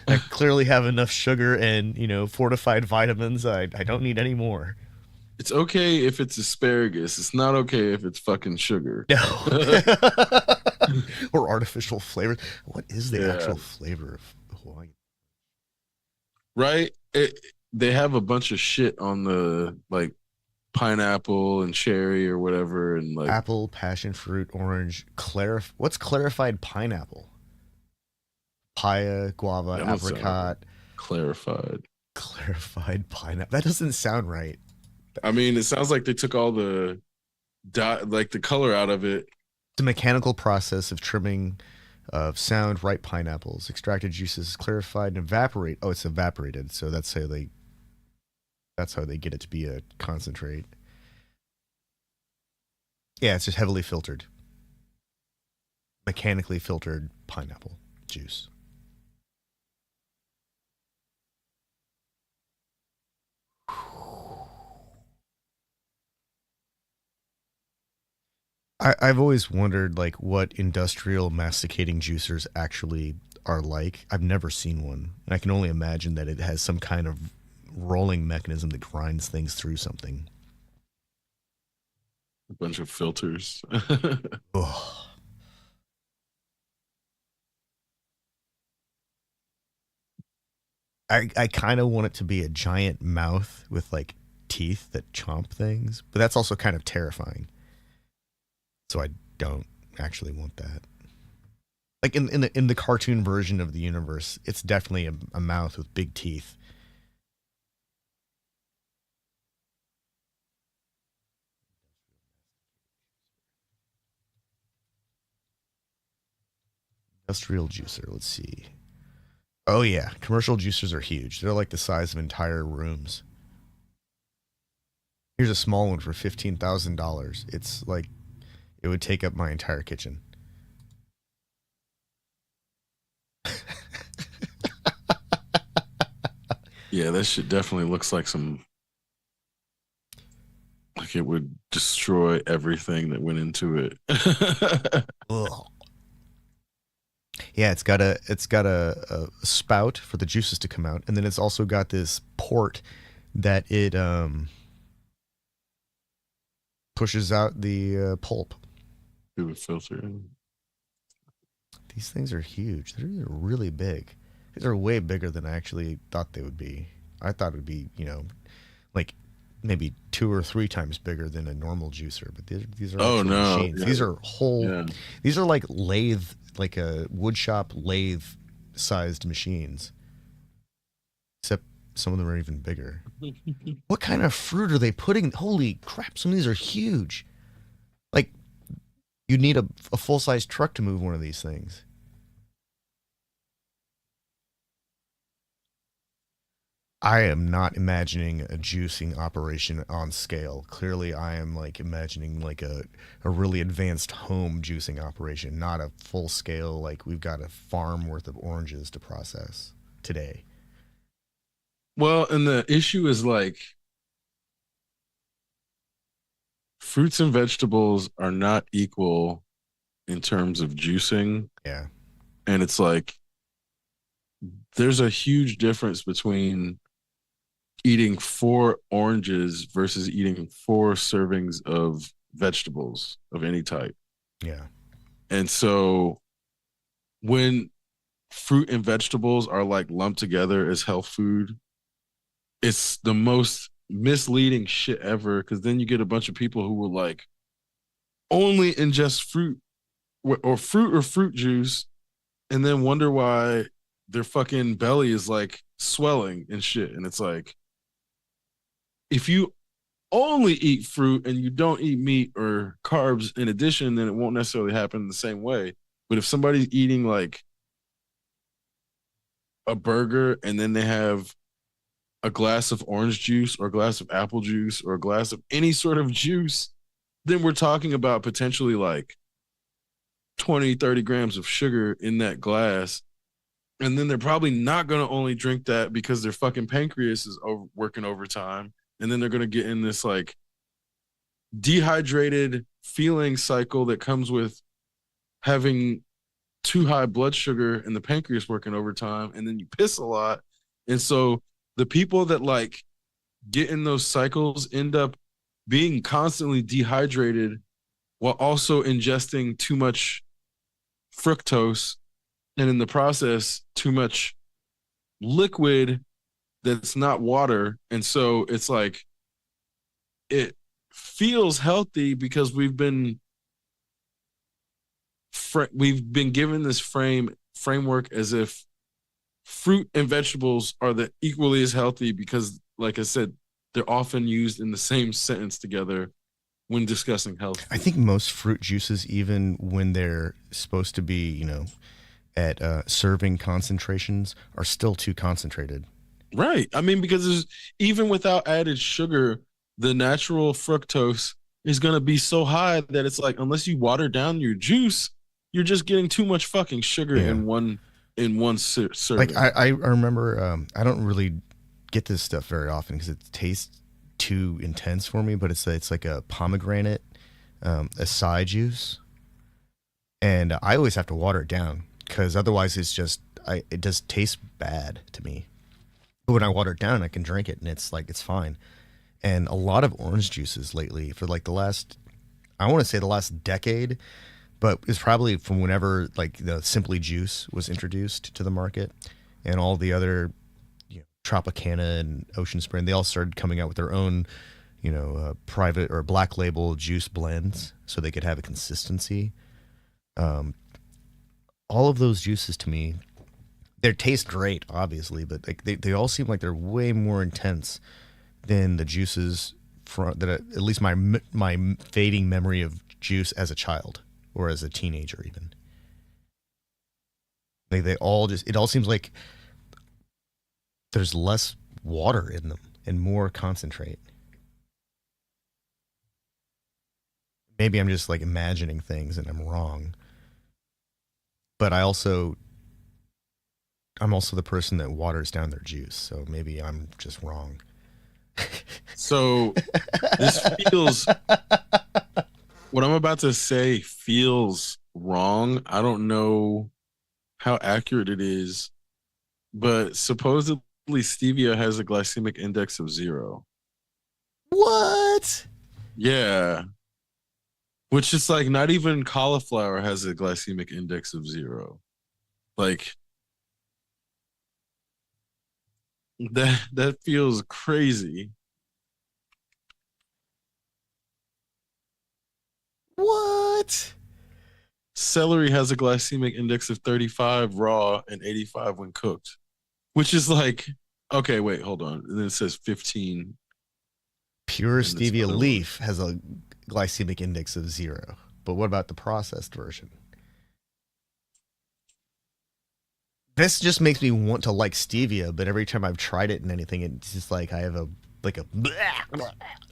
I clearly have enough sugar and fortified vitamins. I don't need any more. It's okay if it's asparagus. It's not okay if it's fucking sugar. No. Or artificial flavors. What is the Yeah, actual flavor of Hawaiian? right. They have a bunch of shit on the like pineapple and cherry or whatever, and like Apple, passion fruit, orange, what's clarified pineapple? Papaya, guava, that don't sound right. apricot, Clarified. clarified pineapple. That doesn't sound right. I mean, it sounds like they took all the like the color out of it. The mechanical process of trimming of sound ripe pineapples. Extracted juices clarified and evaporate. Oh, it's evaporated. So that's how they get it to be a concentrate. Yeah, it's just heavily filtered, mechanically filtered pineapple juice. I've always wondered like what industrial masticating juicers actually are like. I've never seen one. And I can only imagine that it has some kind of rolling mechanism that grinds things through something. A bunch of filters. Ugh. I kind of want it to be a giant mouth with like teeth that chomp things, but that's also kind of terrifying. So I don't actually want that. Like in the cartoon version of the universe, it's definitely a mouth with big teeth. Industrial juicer. Let's see. Oh yeah, commercial juicers are huge. They're like the size of entire rooms. Here's a small one for $15,000. It's like it would take up my entire kitchen. Yeah, that shit definitely looks like some like it would destroy everything that went into it. Ugh. Yeah, it's got a spout for the juices to come out, and then it's also got this port that it pushes out the pulp. Do a filter. These things are huge. They're really big. These are way bigger than I actually thought they would be. I thought it would be, like maybe 2 or 3 times bigger than a normal juicer. But these are Oh actual no. machines. Yeah. These are whole. Yeah. These are like lathe, like a wood shop lathe sized machines. Except some of them are even bigger. What kind of fruit are they putting? Holy crap! Some of these are huge. Like you need a full size truck to move one of these things. I am not imagining a juicing operation on scale. Clearly, I am like imagining like a really advanced home juicing operation, not a full scale, like we've got a farm worth of oranges to process today. Well, and the issue is like fruits and vegetables are not equal in terms of juicing. Yeah. And it's like there's a huge difference between eating 4 oranges versus eating 4 servings of vegetables of any type. Yeah. And so when fruit and vegetables are like lumped together as health food, it's the most misleading shit ever because then you get a bunch of people who will like only ingest fruit or fruit juice and then wonder why their fucking belly is like swelling and shit. And it's like, if you only eat fruit and you don't eat meat or carbs in addition, then it won't necessarily happen the same way. But if somebody's eating like a burger and then they have a glass of orange juice or a glass of apple juice or a glass of any sort of juice, then we're talking about potentially like 20, 30 grams of sugar in that glass. And then they're probably not going to only drink that because their fucking pancreas is working overtime. And then they're going to get in this like dehydrated feeling cycle that comes with having too high blood sugar and the pancreas working overtime. And then you piss a lot. And so the people that like get in those cycles end up being constantly dehydrated while also ingesting too much fructose and in the process too much liquid that's not water. And so it's like it feels healthy because we've been given this framework as if fruit and vegetables are the equally as healthy because like I said, they're often used in the same sentence together when discussing health I food. think most fruit juices, even when they're supposed to be, at serving concentrations, are still too concentrated. Right. I mean, because even without added sugar, the natural fructose is going to be so high that it's like unless you water down your juice, you're just getting too much fucking sugar Yeah. in one Like serving. I remember, I don't really get this stuff very often because it tastes too intense for me. But it's like a pomegranate acai juice, and I always have to water it down because otherwise it just tastes bad to me. But when I water it down, I can drink it and it's like it's fine. And a lot of orange juices lately for like the last, I want to say the last decade, but it's probably from whenever like the Simply Juice was introduced to the market, and all the other, Tropicana and Ocean Spray, they all started coming out with their own, private or black label juice blends, so they could have a consistency. Um, all of those juices to me, they taste great, obviously, but like they all seem like they're way more intense than the juices that at least my fading memory of juice as a child or as a teenager even. They all just, it all seems like there's less water in them and more concentrate. Maybe I'm just like imagining things and I'm wrong. But I'm also the person that waters down their juice, so maybe I'm just wrong. So this feels what I'm about to say feels wrong. I don't know how accurate it is, but supposedly stevia has a glycemic index of 0. What? Yeah, which is like not even cauliflower has a glycemic index of 0. Like that feels crazy. What? Celery has a glycemic index of 35 raw and 85 when cooked, which is like, okay, wait, hold on. And then it says 15 Pure in this stevia other one. leaf has a glycemic index of 0. But what about the processed version? This just makes me want to like stevia, but every time I've tried it and anything, it's just like I have a like a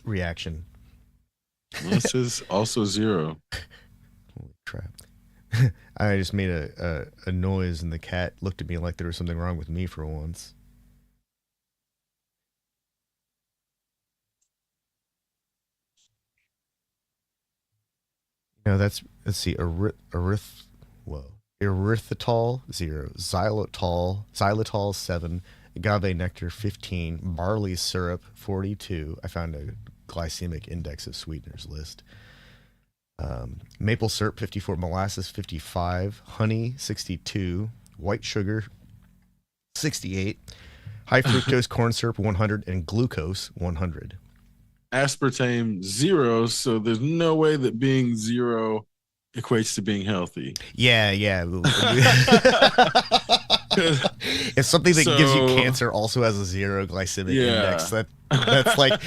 reaction. Well, it says also 0. Holy crap. I just made a noise and the cat looked at me like there was something wrong with me for once. No, that's let's see, whoa, erythritol 0, xylitol 7, agave nectar 15, barley syrup 42. I found a glycemic index of sweeteners list. Maple syrup 54, molasses 55, honey 62, white sugar 68, high fructose corn syrup 100, and glucose 100. Aspartame 0. So there's no way that being 0 equates to being healthy. Yeah, yeah. If something that gives you So cancer also has a 0 glycemic index, yeah. that's like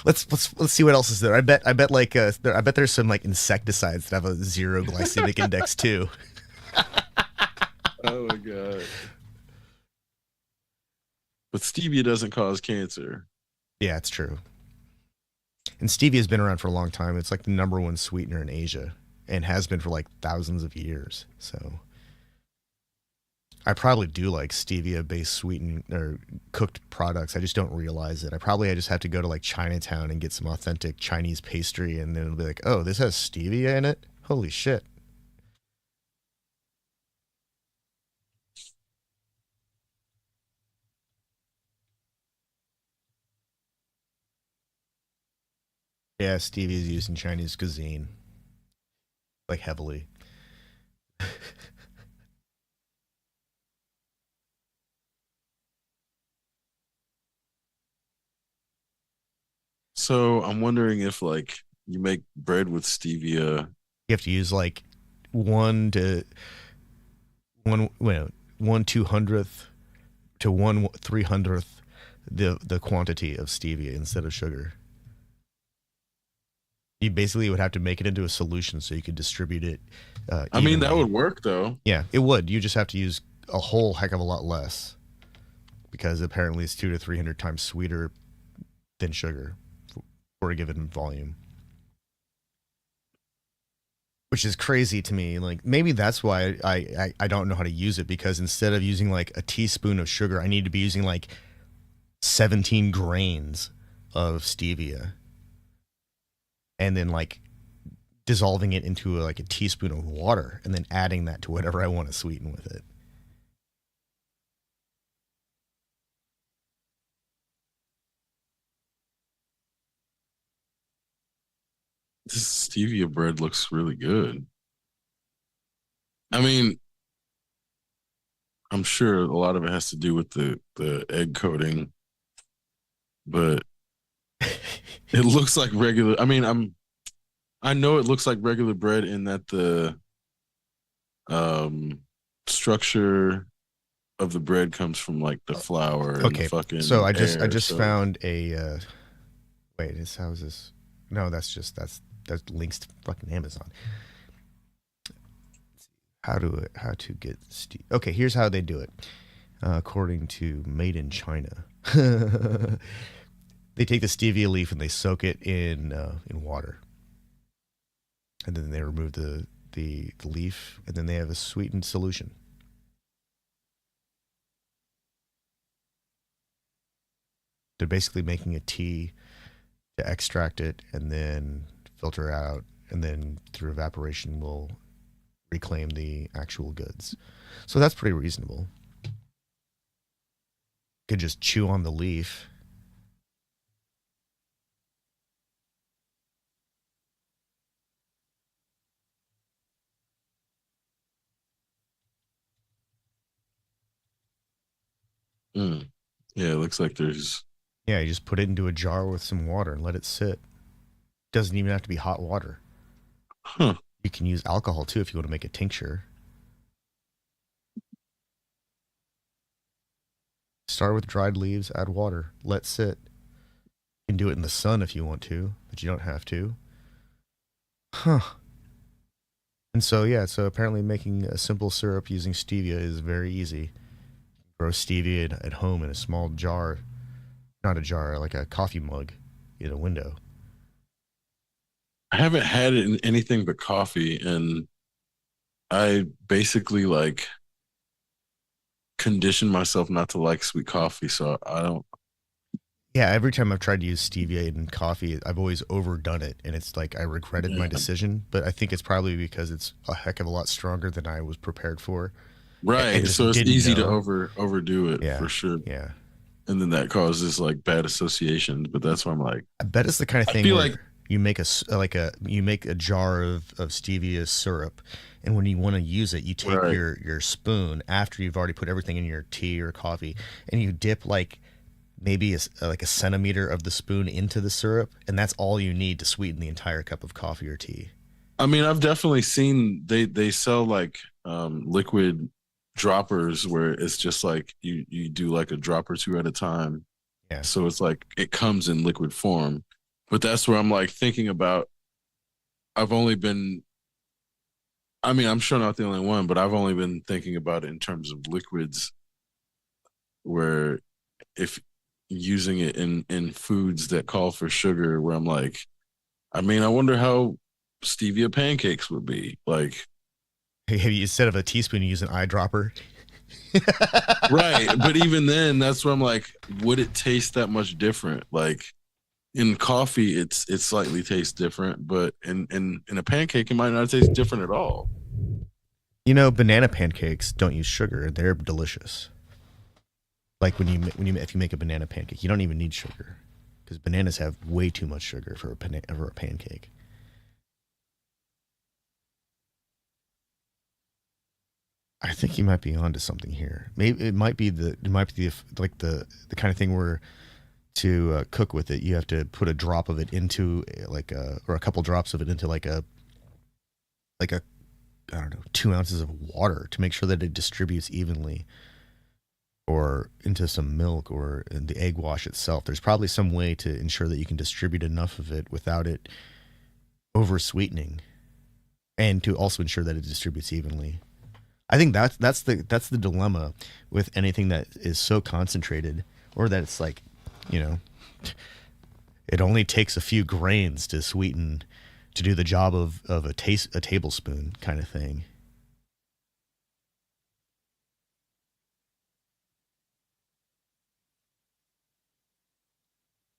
let's see what else is there. I bet like I bet there's some like insecticides that have a 0 glycemic index too. Oh my god. But stevia doesn't cause cancer. Yeah, it's true. And stevia has been around for a long time. It's like the number one sweetener in Asia and has been for like thousands of years. So I probably do like stevia based sweetened or cooked products. I just don't realize it. I just have to go to like Chinatown and get some authentic Chinese pastry and then it'll be like, "Oh, this has stevia in it? Holy shit." Yeah, stevia is used in Chinese cuisine like heavily. So I'm wondering if like you make bread with stevia. You have to use like 1 to 1 well, 1/200th to 1/300th the quantity of stevia instead of sugar. You basically would have to make it into a solution so you could distribute it I mean, that evenly. would work though. Yeah, it would. You just have to use a whole heck of a lot less because apparently it's 2 to 300 times sweeter than sugar for a given volume. Which is crazy to me. Like maybe that's why I don't know how to use it because instead of using like a teaspoon of sugar, I need to be using like 17 grains of stevia and then like dissolving it into like a teaspoon of water and then adding that to whatever I want to sweeten with it. This stevia bread looks really good. I mean, I'm sure a lot of it has to do with the egg coating, but it looks like regular. I mean, I know it looks like regular bread in that the um structure of the bread comes from like the flour and the Okay, so fucking I air. just So found a wait, is how is this? No, that's links to fucking Amazon. How to get okay, here's how they do it. According to Made in China. They take the stevia leaf and they soak it in water. and then they remove the leaf, and then they have a sweetened solution. They're basically making a tea to extract it and then filter out, and then through evaporation will reclaim the actual goods. So that's pretty reasonable. You could just chew on the leaf. Mm. Yeah, it looks like there's. Yeah, you just put it into a jar with some water and let it sit. Doesn't even have to be hot water. Huh. You can use alcohol too if you want to make a tincture. Start with dried leaves, add water, let sit. You can do it in the sun if you want to, but you don't have to. Huh. And so, yeah, so apparently making a simple syrup using stevia is very easy. Grow stevia at home in a small jar, not a jar, like a coffee mug in a window. I haven't had it in anything but coffee, and I basically like conditioned myself not to like sweet coffee, so I don't. Yeah, every time I've tried to use stevia in coffee, I've always overdone it, and it's like I regretted my Yeah. decision. But I think it's probably because it's a heck of a lot stronger than I was prepared for, and Right, so just it's didn't easy to know. overdo it for Yeah, sure, yeah. and then that causes like bad associations. But that's why I'm like, I bet it's the kind of I thing feel like where you make you make a jar of stevia syrup, and when you want to use it, you take right. your spoon after you've already put everything in your tea or coffee, and you dip like maybe like a centimeter of the spoon into the syrup, and that's all you need to sweeten the entire cup of coffee or tea. I mean, I've definitely seen they sell like liquid droppers where it's just like you do like a drop or two at a time. Yeah. So it's like it comes in liquid form. But that's where I'm like thinking about I've only been I mean, I'm sure not the only one, but I've only been thinking about it in terms of liquids where if using it in foods that call for sugar where I'm like, I mean, I wonder how stevia pancakes would be. Like Hey, instead of a teaspoon, you use an eyedropper. right, but even then that's where I'm like, would it taste that much different? Like in coffee it slightly tastes different, but in a pancake it might not taste different at all. You know, banana pancakes don't use sugar; they're delicious. Like when you if you make a banana pancake, you don't even need sugar because bananas have way too much sugar for for a pancake. I think you might be onto something here. Maybe it might be like the kind of thing where to cook with it, you have to put a drop of it into like a or a couple drops of it into like a I don't know 2 ounces of water to make sure that it distributes evenly, or into some milk or in the egg wash itself. There's probably some way to ensure that you can distribute enough of it without it over sweetening, and to also ensure that it distributes evenly. I think that's the dilemma with anything that is so concentrated, or that it's like, you know, it only takes a few grains to sweeten to do the job of a tablespoon kind of thing.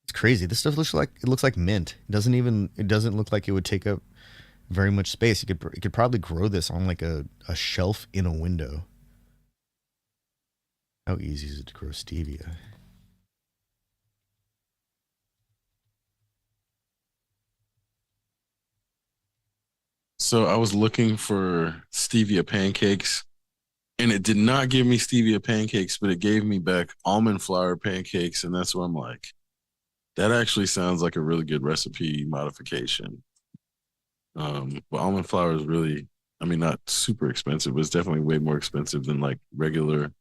It's crazy. This stuff looks like mint. It doesn't look like it would take up very much space. You could probably grow this on like a shelf in a window. How easy is it to grow stevia? So I was looking for stevia pancakes and it did not give me stevia pancakes, but it gave me back almond flour pancakes. And that's where I'm like, that actually sounds like a really good recipe modification. But almond flour is really, I mean, not super expensive, but it's definitely way more expensive than like regular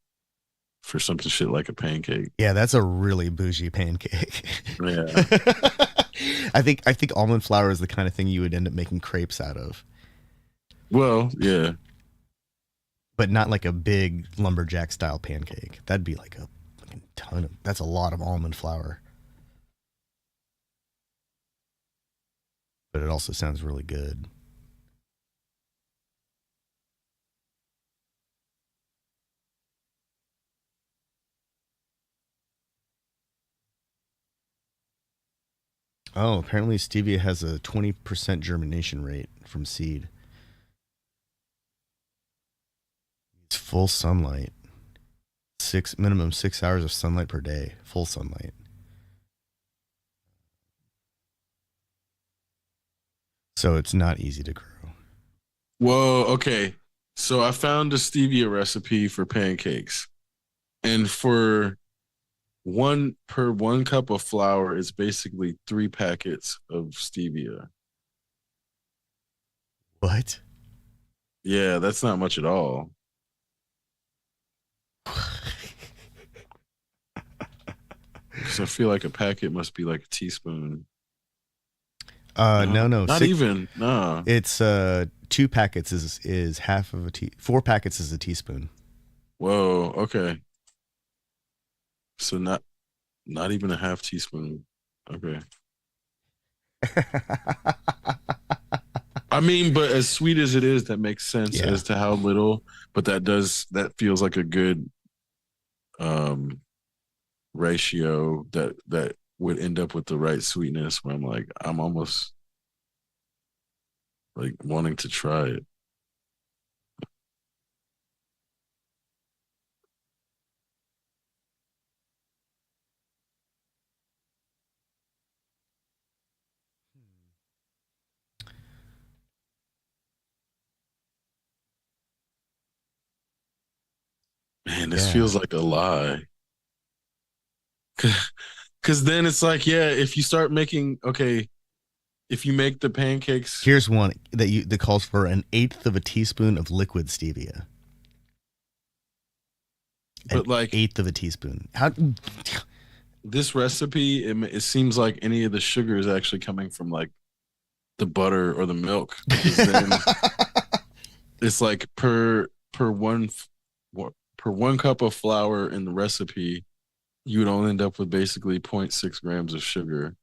for something shit like a pancake. Yeah, that's a really bougie pancake. Yeah. I think almond flour is the kind of thing you would end up making crepes out of, Well, yeah. but not like a big lumberjack style pancake. That'd be like a fucking ton of. That's a lot of almond flour, but it also sounds really good. Oh, apparently stevia has a 20% germination rate from seed. It's full sunlight. Minimum 6 hours of sunlight per day. Full sunlight. So it's not easy to grow. Whoa, okay. So I found a stevia recipe for pancakes. And for one cup of flour is basically 3 packets of stevia. What? Yeah, that's not much at all. Because I feel like a packet must be like a teaspoon. No, No, no. not even. Nah. It's 2 packets is half of a tea. 4 packets is a teaspoon. Whoa. Okay. So not even a half teaspoon. Okay. I mean, but as sweet as it is, that makes sense Yeah. as to how little. But that feels like a good um ratio that would end up with the right sweetness. Where I'm like, I'm almost like wanting to try it. Man, this Yeah. feels like a lie. Cause then it's like, yeah, if you start making okay, if you make the pancakes, Here's one that calls for an eighth of a teaspoon of liquid stevia. An but like eighth of a teaspoon. How? this recipe, it seems like any of the sugar is actually coming from like the butter or the milk because then it's like per 1 cup of flour in the recipe, you would only end up with basically zero point 0.6 grams of sugar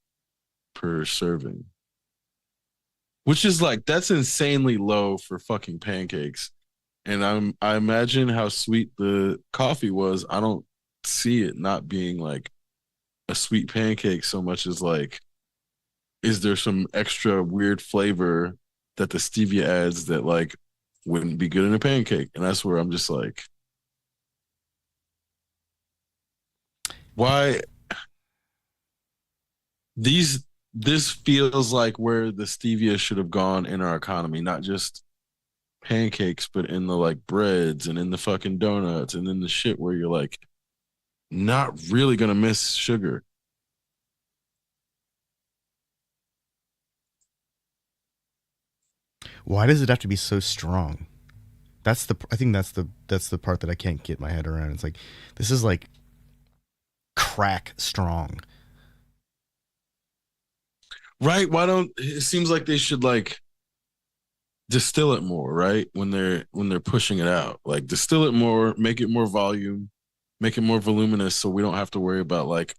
per serving, which is like that's insanely low for fucking pancakes. And I imagine how sweet the coffee was. I don't see it not being like a sweet pancake so much as like, is there some extra weird flavor that the stevia adds that like wouldn't be good in a pancake? And that's where I'm just like, why these this feels like where the stevia should have gone in our economy, not just pancakes, but in the like breads and in the fucking donuts and in the shit where you're like not really gonna miss sugar. Why does it have to be so strong? I think that's the part that I can't get my head around. It's like this is like crack strong. Right? Why don't it seems like they should like distill it more, right? When they're pushing it out. Like distill it more, make it more volume, make it more voluminous so we don't have to worry about like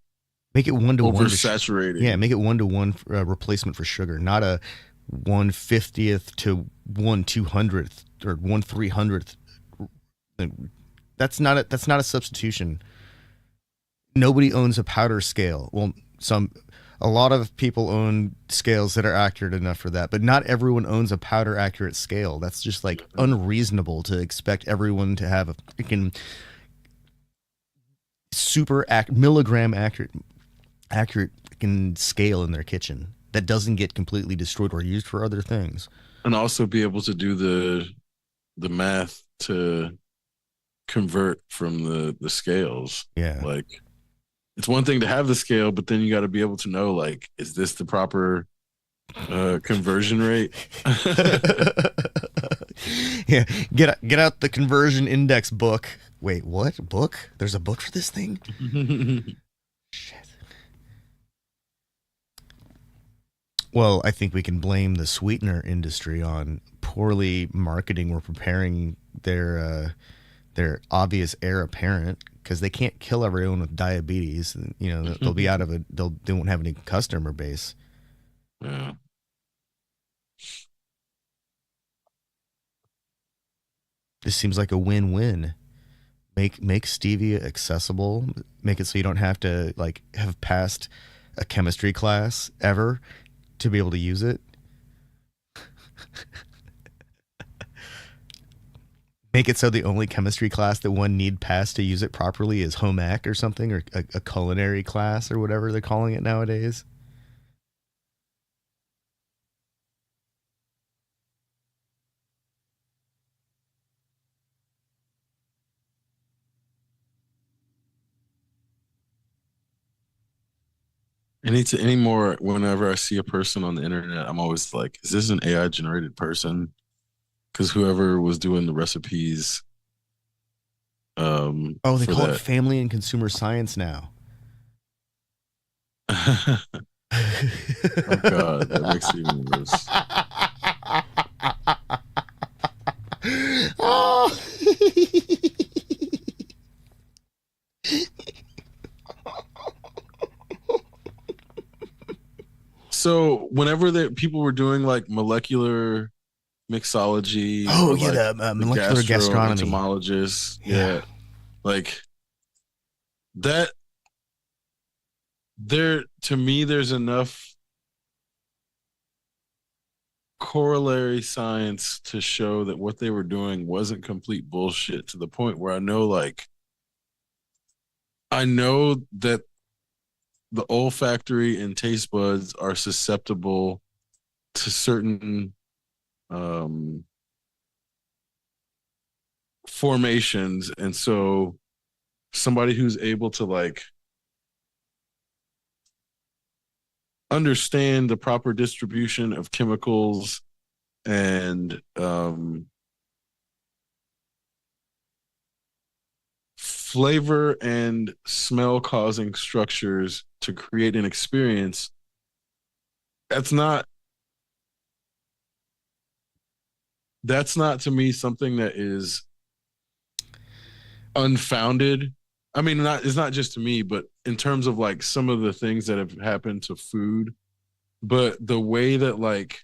Make it 1 to 1 yeah, oversaturating. make it 1 to 1 replacement for sugar, not a 1/50th to 1/200th or 1/300th. That's not a substitution. Nobody owns a powder scale. Well, a lot of people own scales that are accurate enough for that, but not everyone owns a powder accurate scale. That's just like unreasonable to expect everyone to have a freaking milligram accurate freaking scale in their kitchen that doesn't get completely destroyed or used for other things. And also be able to do the math to convert from the scales. Yeah. Like it's one thing to have the scale, but then you got to be able to know like, is this the proper conversion rate? Yeah, get out the conversion index book. Wait, what book? There's a book for this thing? Shit. Well, I think we can blame the sweetener industry on poorly marketing or preparing their obvious heir apparent because they can't kill everyone with diabetes. You know, they'll be out of it. They won't have any customer base. Yeah. This seems like a win-win. Make stevia accessible. Make it so you don't have to like have passed a chemistry class ever to be able to use it. Make it so the only chemistry class that one need pass to use it properly is home ec or something, or a culinary class or whatever they're calling it nowadays. Any more whenever I see a person on the internet, I'm always like, is this an AI generated person? Because whoever was doing the recipes Oh, they for call it that. family and consumer science now. Oh God, that makes it even worse. Oh. So whenever the people were doing like molecular mixology Oh or yeah, like the the molecular gastronomy. gastroentomologists, Yeah. yeah, like that there to me there's enough corollary science to show that what they were doing wasn't complete bullshit to the point where I know that the olfactory and taste buds are susceptible to certain um formations, and so somebody who's able to like understand the proper distribution of chemicals and flavor and smell causing structures to create an experience that's not that's not to me something that is unfounded. I mean, not it's not just to me, but in terms of like some of the things that have happened to food, but the way that like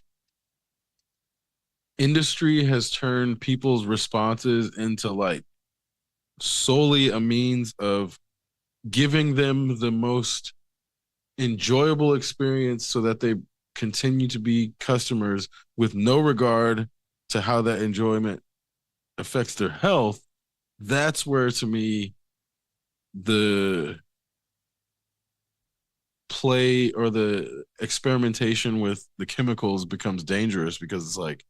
industry has turned people's responses into like solely a means of giving them the most enjoyable experience so that they continue to be customers with no regard to how that enjoyment affects their health. That's where to me the play or the experimentation with the chemicals becomes dangerous, because it's like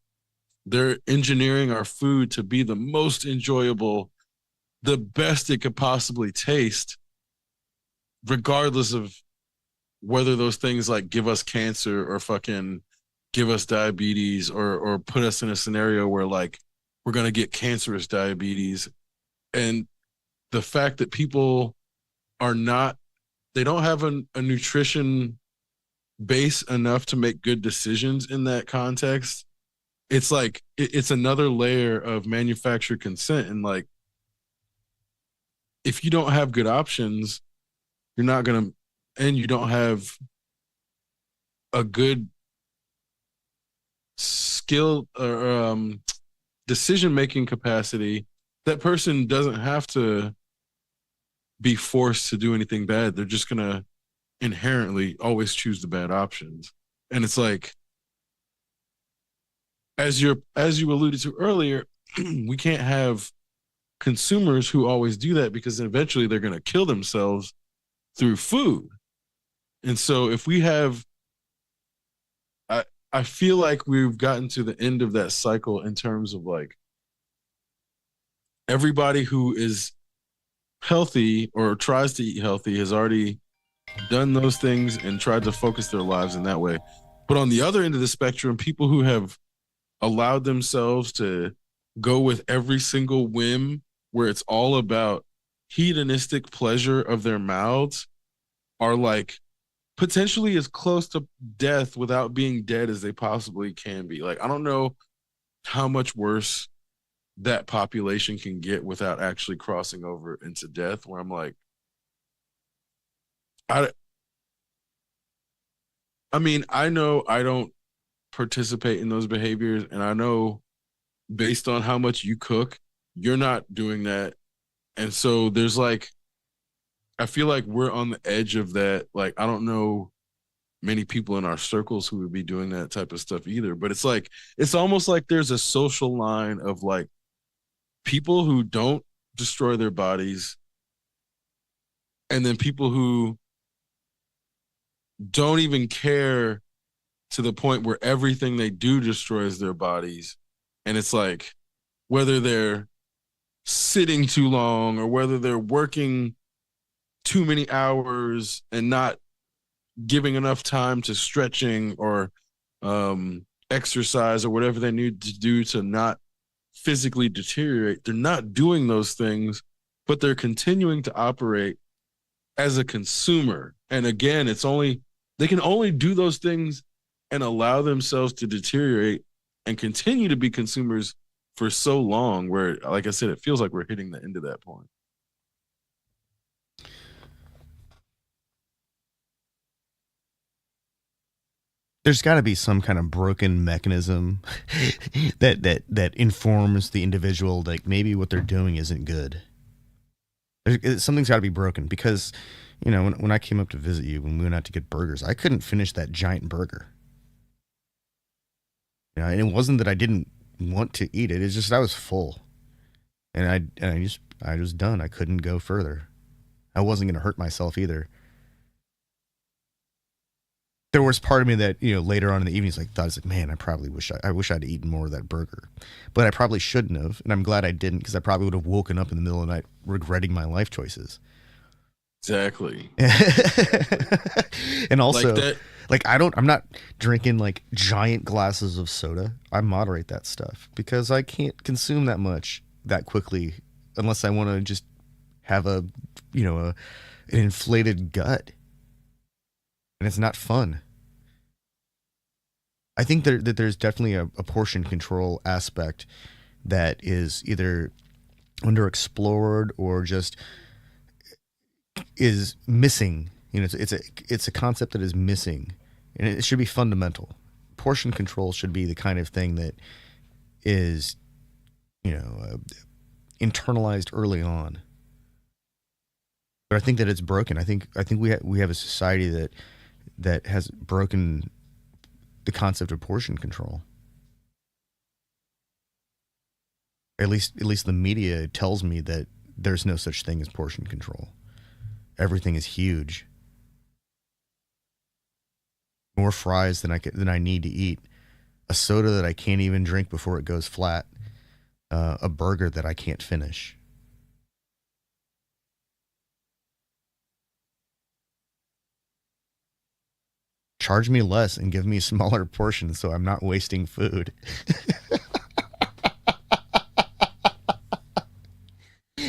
they're engineering our food to be the most enjoyable, the best it could possibly taste, regardless of whether those things like give us cancer or fucking give us diabetes, or put us in a scenario where like we're going to get cancerous diabetes. And the fact that people are not, they don't have a nutrition base enough to make good decisions in that context. It's like it's another layer of manufactured consent, and like if you don't have good options, you're not going to, and you don't have a good skill or decision making capacity, that person doesn't have to be forced to do anything bad. They're just gonna inherently always choose the bad options. And it's like, as you alluded to earlier, we can't have consumers who always do that, because eventually they're gonna kill themselves through food. And so if we have I I feel like we've gotten to the end of that cycle in terms of like everybody who is healthy or tries to eat healthy has already done those things and tried to focus their lives in that way. But on the other end of the spectrum, people who have allowed themselves to go with every single whim, where it's all about hedonistic pleasure of their mouths, are like potentially as close to death without being dead as they possibly can be. Like, I don't know how much worse that population can get without actually crossing over into death, where I'm like, I I mean, I know I don't participate in those behaviors, and I know based on how much you cook, you're not doing that. And so there's like I feel like we're on the edge of that. Like, I don't know many people in our circles who would be doing that type of stuff either. But it's like, it's almost like there's a social line of like people who don't destroy their bodies, and then people who don't even care to the point where everything they do destroys their bodies. And it's like, whether they're sitting too long or whether they're working too many hours and not giving enough time to stretching or exercise or whatever they need to do to not physically deteriorate. They're not doing those things, but they're continuing to operate as a consumer. And again, it's only, they can only do those things and allow themselves to deteriorate and continue to be consumers for so long, where, like I said, it feels like we're hitting the end of that point. There's got to be some kind of broken mechanism that informs the individual like maybe what they're doing isn't good. Something's got to be broken because, you know, when I came up to visit you when we went out to get burgers, I couldn't finish that giant burger. You know, and it wasn't that I didn't want to eat it; it's just I was full, and I was done. I couldn't go further. I wasn't going to hurt myself either. There was part of me that, you know, later on in the evenings like thought, I was like, man, I wish I'd eaten more of that burger, but I probably shouldn't have, and I'm glad I didn't because I probably would have woken up in the middle of the night regretting my life choices. Exactly. And Like also, that. like I'm not drinking like giant glasses of soda. I moderate that stuff because I can't consume that much that quickly unless I want to just have a, you know, an inflated gut, and it's not fun. I think that there's definitely a portion control aspect that is either underexplored or just is missing. You know, it's a concept that is missing, and it should be fundamental. Portion control should be the kind of thing that is, you know, internalized early on. But I think that it's broken. I think we have a society that has broken the concept of portion control. At least the media tells me that there's no such thing as portion control. Everything is huge. More fries than I need to eat. A soda that I can't even drink before it goes flat. A burger that I can't finish. Charge me less and give me smaller portions so I'm not wasting food.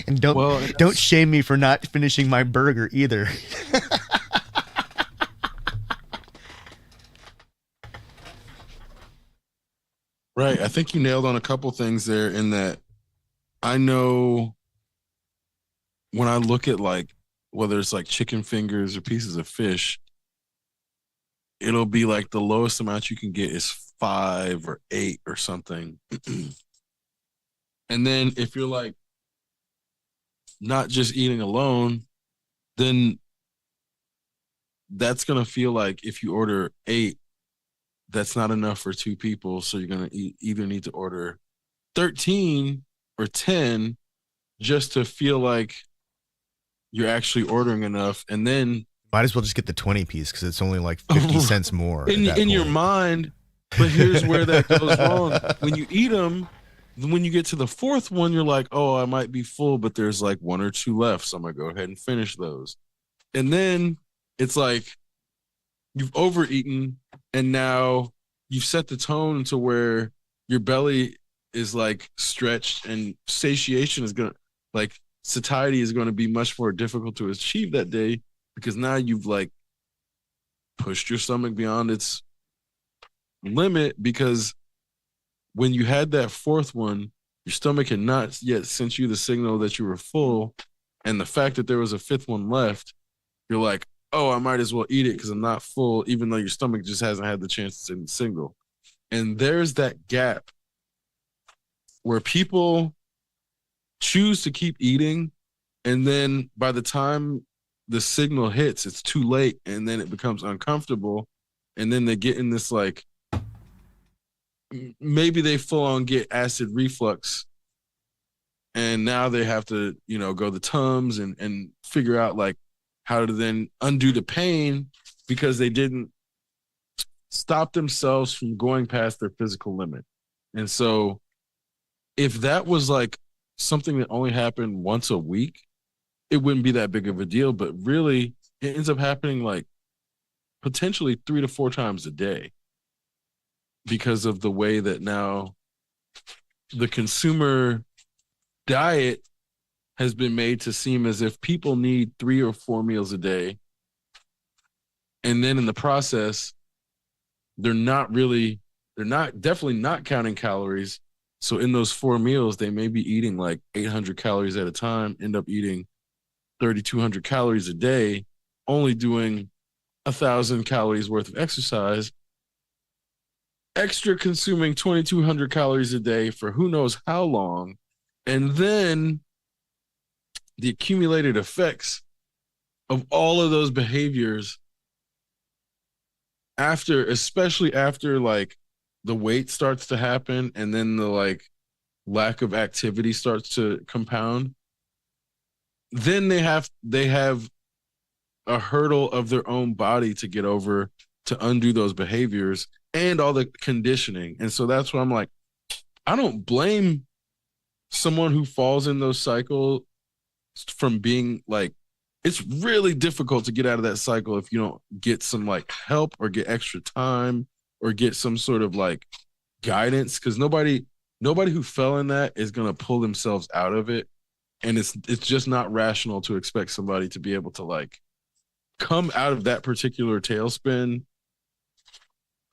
And Well, don't shame me for not finishing my burger either. right. I think you nailed on a couple things there in that I know when I look at like whether it's like chicken fingers or pieces of fish, it'll be like the lowest amount you can get is 5 or 8 or something. And then if you're like not just eating alone, then that's gonna feel like if you order 8, that's not enough for 2 people. So you're gonna either need to order 13 or 10 just to feel like you're actually ordering enough. And then Might as well just get the 20 piece because it's only like 50 cents more in at that your point. mind. But here's where that goes wrong. When you eat them, when you get to the fourth one, you're like, oh, I might be full, but there's like 1 or 2 left. So I'm going to go ahead and finish those. And then it's like you've overeaten, and now you've set the tone to where your belly is like stretched, and satiation is going to, like, satiety is going to be much more difficult to achieve that day because now you've like pushed your stomach beyond its limit, because when you had that fourth one, your stomach had not yet sent you the signal that you were full. And the fact that there was a fifth one left, you're like, oh, I might as well eat it because I'm not full, even though your stomach just hasn't had the chance to send the signal. And there's that gap where people choose to keep eating. And then by the time the signal hits, it's too late, and then it becomes uncomfortable, and then they get in this like maybe they full on get acid reflux, and now they have to go the tums and figure out like how to then undo the pain because they didn't stop themselves from going past their physical limit. And so if that was like something that only happened once a week, it wouldn't be that big of a deal. But really, it ends up happening like potentially 3 to 4 times a day because of the way that now the consumer diet has been made to seem as if people need 3 or 4 meals a day. And then in the process, they're not really, they're not definitely not counting calories. So in those 4 meals, they may be eating like 800 calories at a time, end up eating 3,200 calories a day, only doing 1,000 calories worth of exercise, extra consuming 2,200 calories a day for who knows how long. And then the accumulated effects of all of those behaviors after, especially after like the weight starts to happen and then the like lack of activity starts to compound, then they have a hurdle of their own body to get over to undo those behaviors and all the conditioning. And so that's why I'm like, I don't blame someone who falls in those cycles from being like, it's really difficult to get out of that cycle if you don't get some like help or get extra time or get some sort of like guidance, because nobody who fell in that is going to pull themselves out of it. And it's just not rational to expect somebody to be able to like come out of that particular tailspin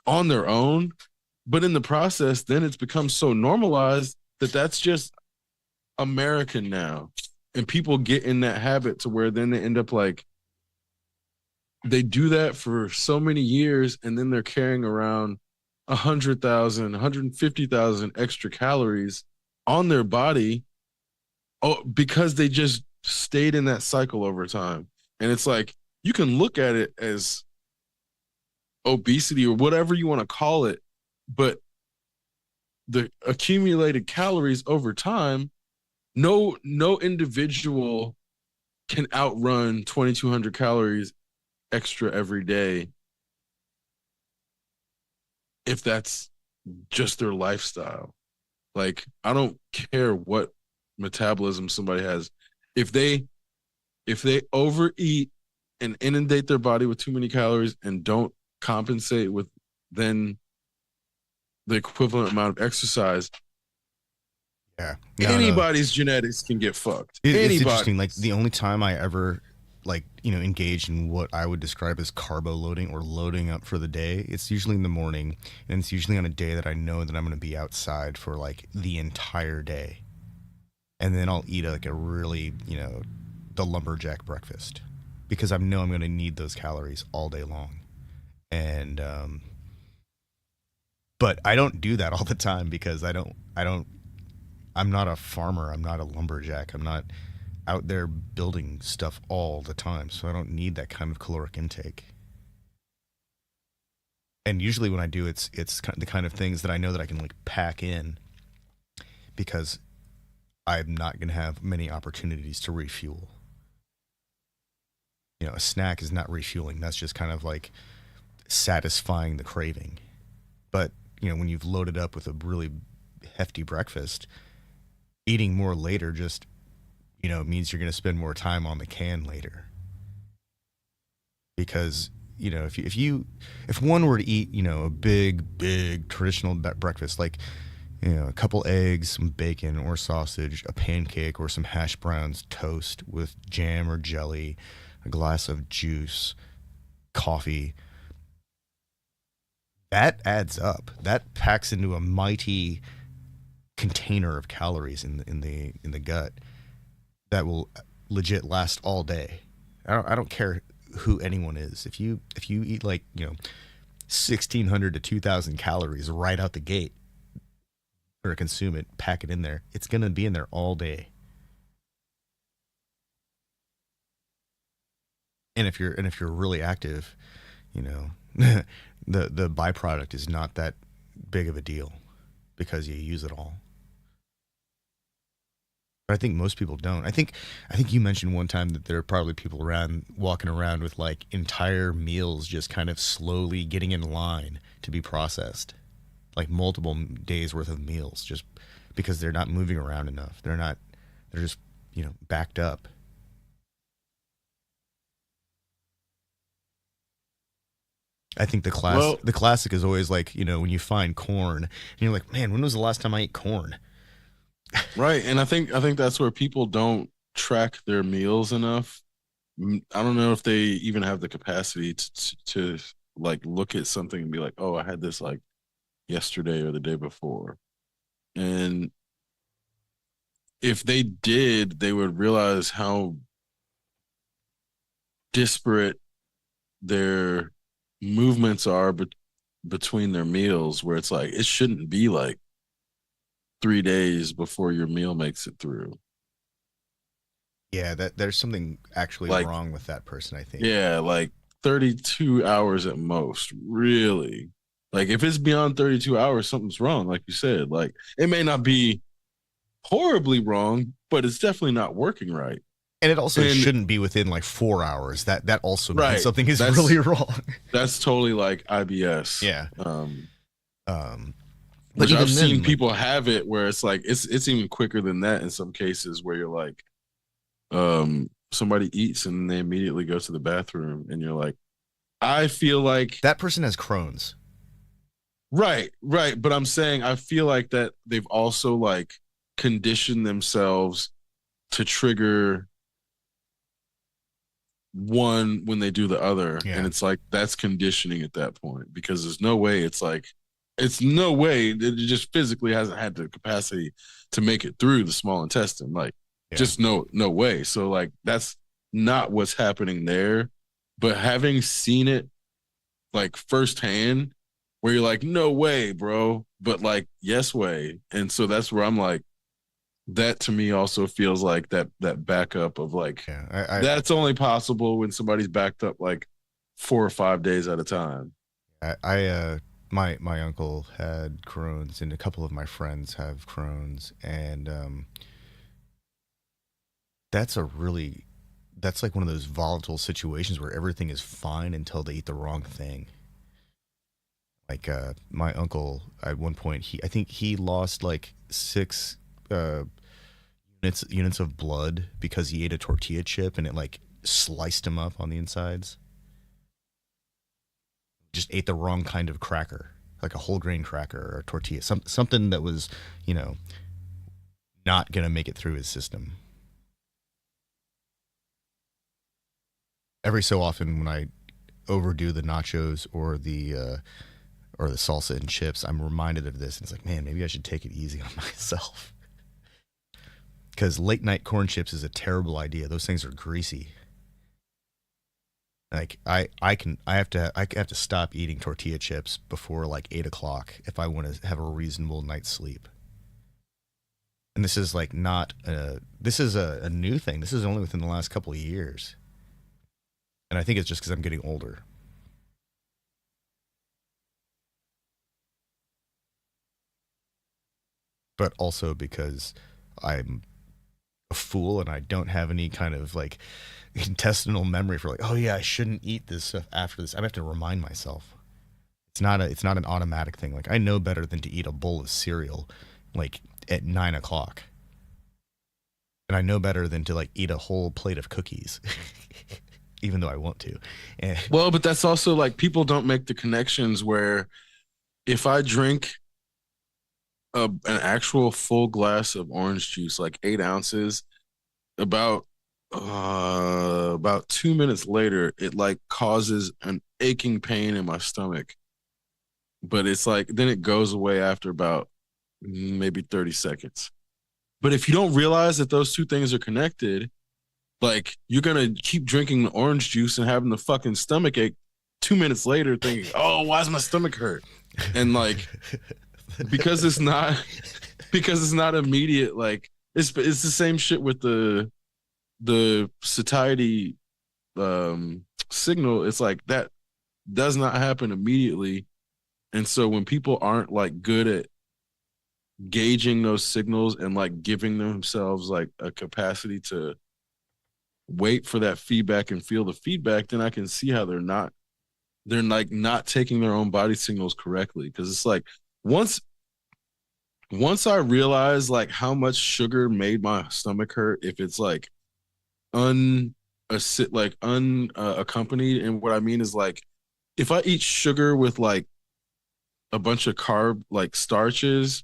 on their own. But in the process, then it's become so normalized that that's just American now. And people get in that habit to where then they end up like, they do that for so many years and then they're carrying around 100,000, 150,000 extra calories on their body, oh, because they just stayed in that cycle over time. And it's like, you can look at it as obesity or whatever you want to call it, but the accumulated calories over time, no individual can outrun 2,200 calories extra every day if that's just their lifestyle. Like, I don't care what metabolism somebody has. If they overeat and inundate their body with too many calories and don't compensate with then the equivalent amount of exercise, Yeah. No. anybody's genetics can get fucked. It's interesting. Like Anybody's. the only time I ever like engaged in what I would describe as carbo loading or loading up for the day, it's usually in the morning, and it's usually on a day that I know that I'm going to be outside for like the entire day, and then I'll eat like a really the lumberjack breakfast because I know I'm going to need those calories all day long, and but I don't do that all the time because I'm not a farmer. I'm not a lumberjack. I'm not out there building stuff all the time. So I don't need that kind of caloric intake. And usually when I do, it's the kind of things that I know that I can like pack in because I'm not going to have many opportunities to refuel. A snack is not refueling. That's just kind of like satisfying the craving. But, when you've loaded up with a really hefty breakfast, eating more later just means you're going to spend more time on the can later. Because if one were to eat a big traditional breakfast, like a couple eggs, some bacon or sausage, a pancake or some hash browns, toast with jam or jelly, a glass of juice, coffee, that adds up. That packs into a mighty container of calories in the gut that will legit last all day. I don't care who anyone is. If you eat like 1,600 to 2,000 calories right out the gate, or consume it, pack it in there, it's gonna be in there all day. And if you're really active, you know, the byproduct is not that big of a deal because you use it all. But I think most people don't. I think you mentioned one time that there are probably people around walking around with like entire meals just kind of slowly getting in line to be processed, like multiple days worth of meals, just because they're not moving around enough. They're not. They're just backed up. I think Well, the classic is always like when you find corn and you're like, man, when was the last time I ate corn? right, and I think that's where people don't track their meals enough. I don't know if they even have the capacity to like look at something and be like, "Oh, I had this like yesterday or the day before." And if they did, they would realize how disparate their movements are between their meals, where it's like it shouldn't be like 3 days before your meal makes it through. Yeah, that there's something actually Like, wrong with that person. I think. yeah, like 32 hours at most, really. Like, if it's beyond 32 hours, something's wrong, like you said. Like, it may not be horribly wrong, but it's definitely not working right. And it also And shouldn't be within like 4 hours. That also means right, something is that's really wrong. that's totally like IBS. Yeah. Um, but Which I've even seen then, like people have it where it's like it's even quicker than that in some cases where you're like, somebody eats and they immediately go to the bathroom and you're like, I feel like that person has Crohn's. right, right. But I'm saying I feel like that they've also like conditioned themselves to trigger one when they do the other. And Yeah. it's like that's conditioning at that point because there's no way it's no way that it just physically hasn't had the capacity to make it through the small intestine. Like Yeah. just no way. So like that's not what's happening there. But having seen it like firsthand, where you're like, no way, bro, but like yes way. And so that's where I'm like, that to me also feels like that backup of like Yeah. that's only possible when somebody's backed up like 4 or 5 days at a time. My uncle had Crohn's, and a couple of my friends have Crohn's, and that's a really that's like one of those volatile situations where everything is fine until they eat the wrong thing. Like my uncle at one point, he I think he lost like six uh, units of blood because he ate a tortilla chip and it like sliced him up on the insides. Just ate the wrong kind of cracker, like a whole grain cracker or a tortilla, something that was, you know, not gonna make it through his system. Every so often, when I overdo the nachos or the salsa and chips, I'm reminded of this, and it's like, man, maybe I should take it easy on myself. Because late night corn chips is a terrible idea. Those things are greasy. Like I have to stop eating tortilla chips before like 8 o'clock if I want to have a reasonable night's sleep. And this is like not this is a new thing. This is only within the last couple of years, and I think it's just because I'm getting older. But also because I'm a fool and I don't have any kind of like intestinal memory for like, oh yeah, I shouldn't eat this stuff after this. I have to remind myself. It's not an automatic thing. Like I know better than to eat a bowl of cereal like at 9 o'clock. And I know better than to like eat a whole plate of cookies. Even though I want to. And Well, but that's also like people don't make the connections where if I drink an actual full glass of orange juice, like 8 ounces, about about 2 minutes later, it like causes an aching pain in my stomach. But it's like then it goes away after about maybe 30 seconds. But if you don't realize that those two things are connected, like you're gonna keep drinking the orange juice and having the fucking stomach ache 2 minutes later, thinking, "Oh, why does my stomach hurt?" And like because it's not because it's not immediate. Like it's the same shit with the satiety signal, it's like that does not happen immediately. And so when people aren't like good at gauging those signals and like giving themselves like a capacity to wait for that feedback and feel the feedback, then I can see how they're like not taking their own body signals correctly. Cause it's like once once I realized like how much sugar made my stomach hurt if it's like un accompanied, and what I mean is like if I eat sugar with like a bunch of carb like starches,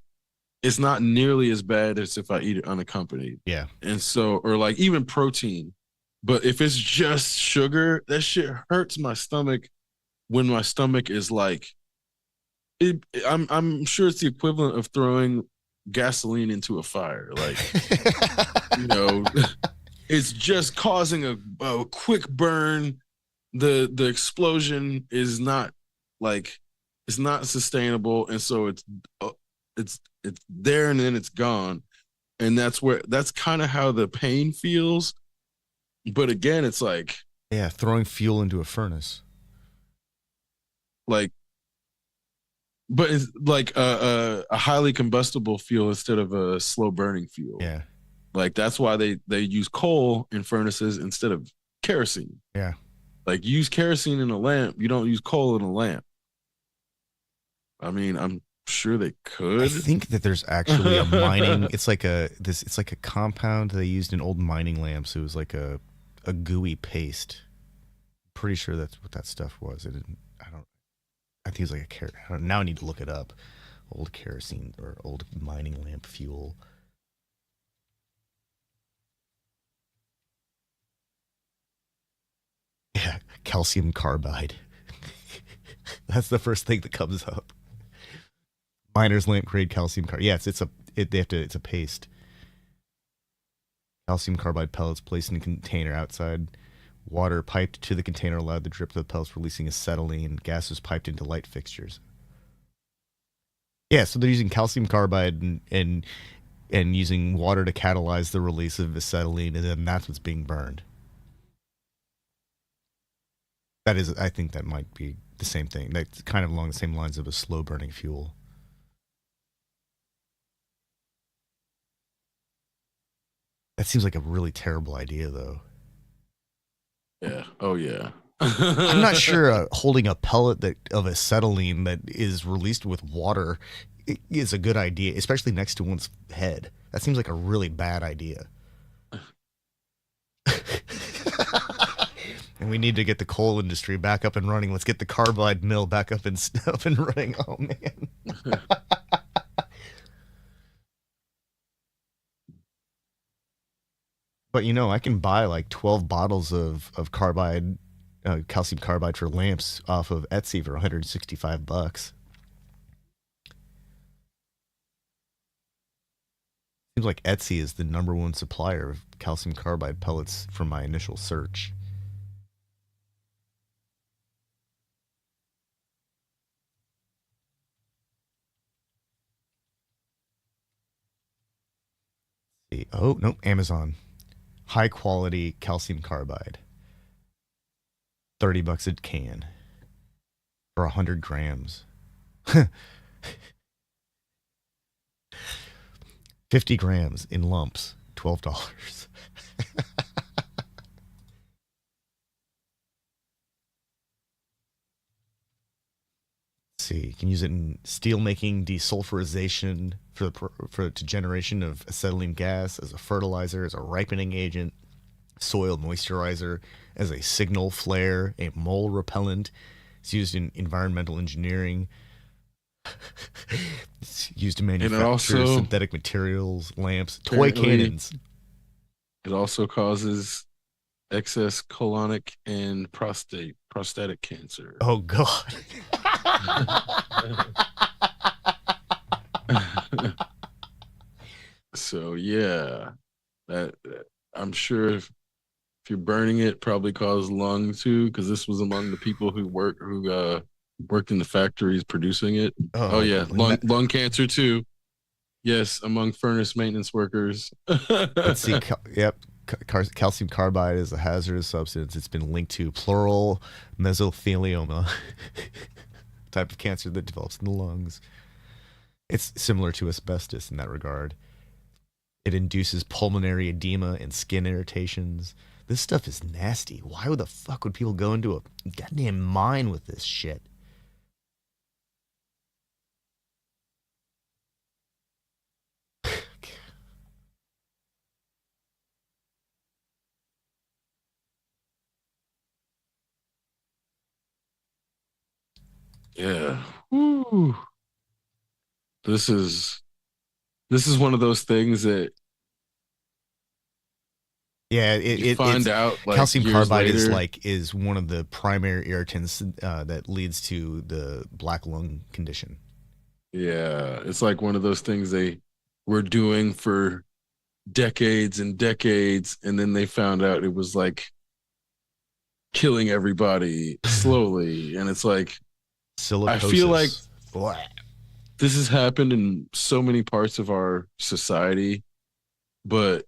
it's not nearly as bad as if I eat it unaccompanied. Yeah. And so, or like even protein. But if it's just sugar, that shit hurts my stomach when my stomach is like I'm sure it's the equivalent of throwing gasoline into a fire. Like, you know, it's just causing a quick burn. The explosion is not like it's not sustainable, and so it's there and then it's gone, and that's kind of how the pain feels. But again, it's Yeah, throwing fuel into a furnace. like but it's like a highly combustible fuel instead of a slow burning fuel. Yeah. Like that's why they use coal in furnaces instead of kerosene. Yeah. Like use kerosene in a lamp, you don't use coal in a lamp. I mean, I'm sure they I could. think that there's actually a mining. It's like a compound they used in old mining lamps. It was like a gooey paste. Pretty sure that's what that stuff was. It didn't, I don't. I think it was like a carrot. Now I need to look it up. Old kerosene or old mining lamp fuel. Yeah, calcium carbide. That's the first thing that comes up. Miner's lamp grade calcium carbide. Yes, it's a paste. Calcium carbide pellets placed in a container outside. Water piped to the container allowed the drip of the pellets, releasing acetylene. Gas was piped into light fixtures. Yeah, so they're using calcium carbide and using water to catalyze the release of acetylene, and then that's what's being burned. That is, I think that might be the same thing. That's kind of along the same lines of a slow burning fuel. That seems like a really terrible idea, though. Yeah. Oh yeah. I'm not sure holding a pellet of acetylene that is released with water is a good idea, especially next to one's head. That seems like a really bad idea. And we need to get the coal industry back up and running. Let's get the carbide mill back up and up and running. Oh man. But you know, I can buy like 12 bottles of carbide, calcium carbide for lamps off of Etsy for 165 bucks. Seems like Etsy is the number one supplier of calcium carbide pellets from my initial search. See. Oh, nope, Amazon. High quality calcium carbide. 30 bucks a can for 100 grams. 50 grams in lumps, $12. See, you can use it in steel making, desulfurization for to generation of acetylene gas, as a fertilizer, as a ripening agent, soil moisturizer, as a signal flare, a mole repellent. It's used in environmental engineering. It's used to manufacture synthetic materials, lamps, toy cannons. It also causes excess colonic and prostatic cancer. Oh God. So yeah, that I'm sure if you're burning it, probably causes lung too, because this was among the people who worked in the factories producing it. Oh yeah, lung cancer too. Yes, among furnace maintenance workers. Let's see. Yep. calcium carbide is a hazardous substance. It's been linked to pleural mesothelioma, type of cancer that develops in the lungs. It's similar to asbestos in that regard. It induces pulmonary edema and skin irritations. This stuff is nasty. Why the fuck would people go into a goddamn mine with this shit? Yeah. Woo. This is this is one of those things that Yeah, you find it's out like calcium years carbide later. is one of the primary irritants that leads to the black lung condition. Yeah, it's like one of those things they were doing for decades and decades, and then they found out it was like killing everybody slowly. And it's like, I feel like Silicosis. Blah. this has happened in so many parts of our society, but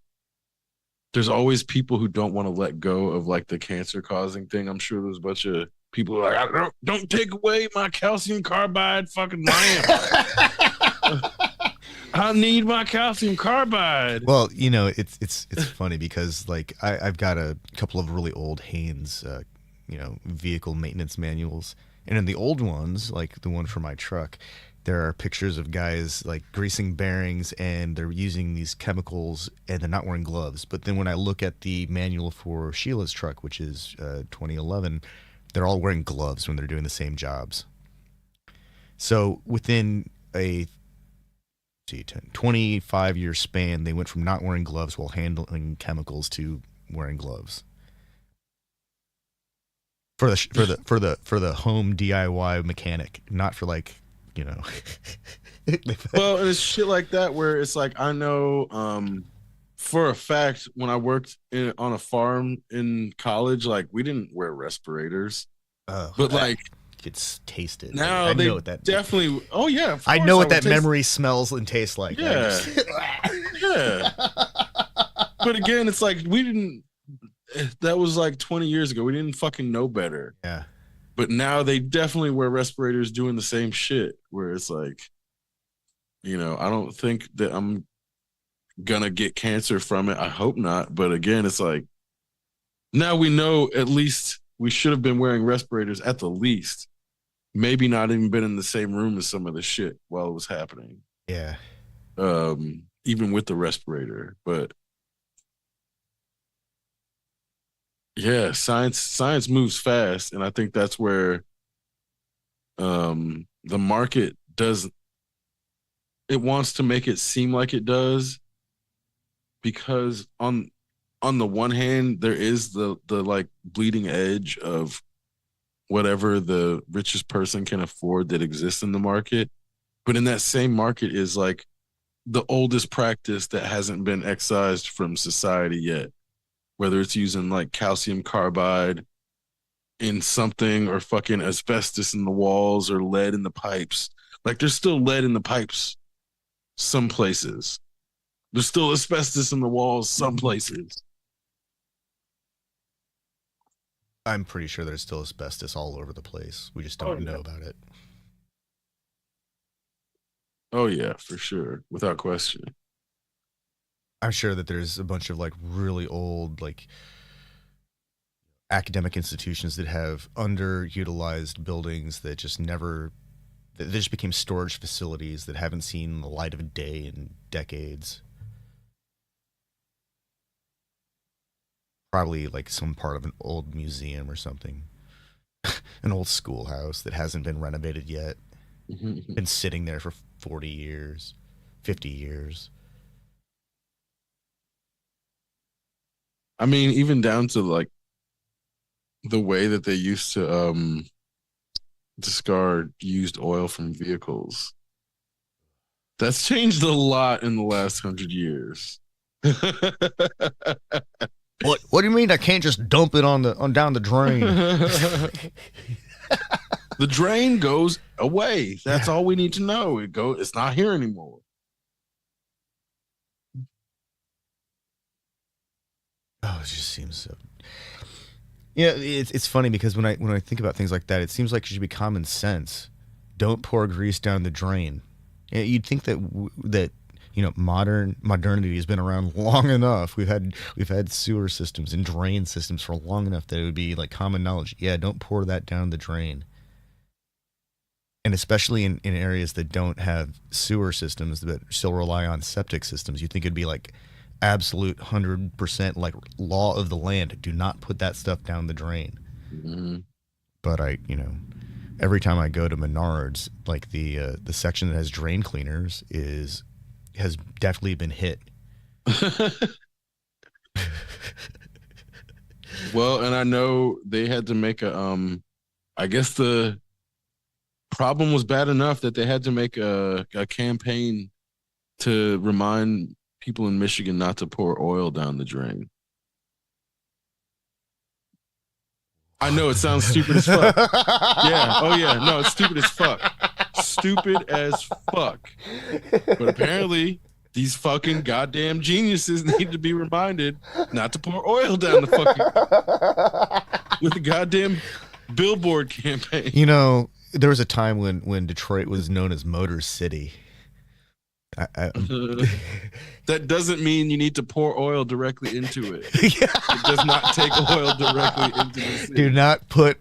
there's always people who don't want to let go of like the cancer causing thing. I'm sure there's a bunch of people who are like, don't take away my calcium carbide fucking lamp. I need my calcium carbide. Well, it's funny because like I've got a couple of really old Haynes, vehicle maintenance manuals, and in the old ones, like the one for my truck, there are pictures of guys like greasing bearings and they're using these chemicals and they're not wearing gloves. But then when I look at the manual for Sheila's truck, which is 2011, they're all wearing gloves when they're doing the same jobs. So within a 25-year span, they went from not wearing gloves while handling chemicals to wearing gloves for the home DIY mechanic, not for like you know. Well, and it's shit like that where it's like I know for a fact when I worked on a farm in college, like we didn't wear respirators, Oh, but like it's tasted. now I know they what that. definitely. Oh yeah, of I know course I what would that taste. memory smells and tastes like. I Yeah, just. yeah. But again, it's like we didn't. That was like 20 years ago. We didn't fucking know better. Yeah. But now they definitely wear respirators doing the same shit. Where it's like, I don't think that I'm gonna get cancer from it. I hope not. But again, it's like now we know at least we should have been wearing respirators at the least. Maybe not even been in the same room as some of the shit while it was happening. Yeah. Even with the respirator. But yeah, science moves fast, and I think that's where the market does it wants to make it seem like it does because on the one hand there is the like bleeding edge of whatever the richest person can afford that exists in the market, but in that same market is like the oldest practice that hasn't been excised from society yet, whether it's using like calcium carbide in something or fucking asbestos in the walls or lead in the pipes. Like there's still lead in the pipes some places. There's still asbestos in the walls some places. I'm pretty sure there's still asbestos all over the place. We just Oh don't yeah. know about it. Oh yeah, for sure. Without question. I'm sure that there's a bunch of like really old like academic institutions that have underutilized buildings that just never that just became storage facilities that haven't seen the light of day in decades. Probably like some part of an old museum or something. An old schoolhouse that hasn't been renovated yet. Been sitting there for 40 years, 50 years. I mean, even down to like the way that they used to discard used oil from vehicles. That's changed a lot in the last 100 years. What do you mean I can't just dump it on down the drain? The drain goes away. That's Yeah. all we need to know. It's not here anymore. Oh, it just seems so. Yeah, it's funny because when I think about things like that, it seems like it should be common sense. Don't pour grease down the drain. Yeah, you'd think that that modernity has been around long enough. We've had sewer systems and drain systems for long enough that it would be like common knowledge. Yeah, don't pour that down the drain. And especially in areas that don't have sewer systems that still rely on septic systems, you think it'd be like absolute 100% like law of the land. Do not put that stuff down the drain. Mhm. But every time I go to Menards, like the section that has drain cleaners has definitely been hit. Well, and I know they had to make I guess the problem was bad enough that they had to make a campaign to remind people in Michigan not to pour oil down the drain. I know it sounds stupid as fuck. Yeah. Oh yeah. No, it's stupid as fuck. Stupid as fuck. But apparently, these fucking goddamn geniuses need to be reminded not to pour oil down the fucking with the goddamn billboard campaign. There was a time when Detroit was known as Motor City. I, That doesn't mean you need to pour oil directly into it. yeah. It does not take oil directly into the city. Do not put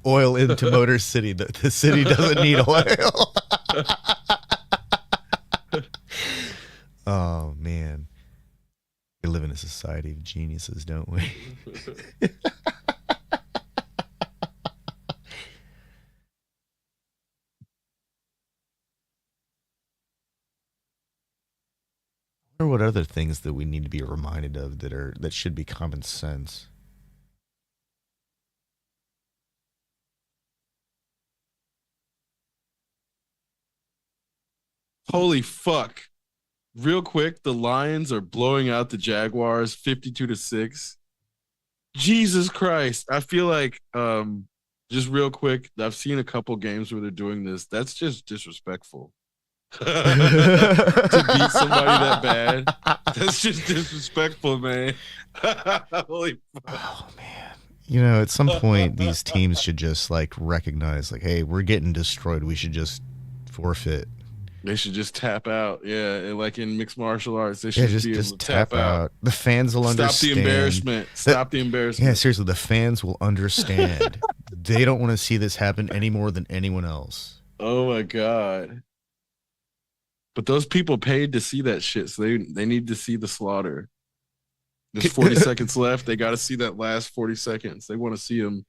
oil into Motor City. The city doesn't need oil. Oh man, we live in a society of geniuses, don't we? Or what other things that we need to be reminded of that should be common sense? Holy fuck. Real quick, the Lions are blowing out the Jaguars 52-6. Jesus Christ. I feel like just real quick, I've seen a couple games where they're doing this. That's just disrespectful. To beat somebody that bad. That's just disrespectful, man. Holy Oh man. At some point these teams should just like recognize like, hey, we're getting destroyed. We should just forfeit. They should just tap out. Yeah, and like in mixed martial arts, they Yeah, should just be able just to tap out. The fans will Stop understand. the embarrassment. Stop the Yeah, embarrassment. seriously, the fans will understand. They don't want to see this happen any more than anyone else. Oh my god. But those people paid to see that shit, so they need to see the slaughter. There's 40 seconds left. They got to see that last 40 seconds. They want to see them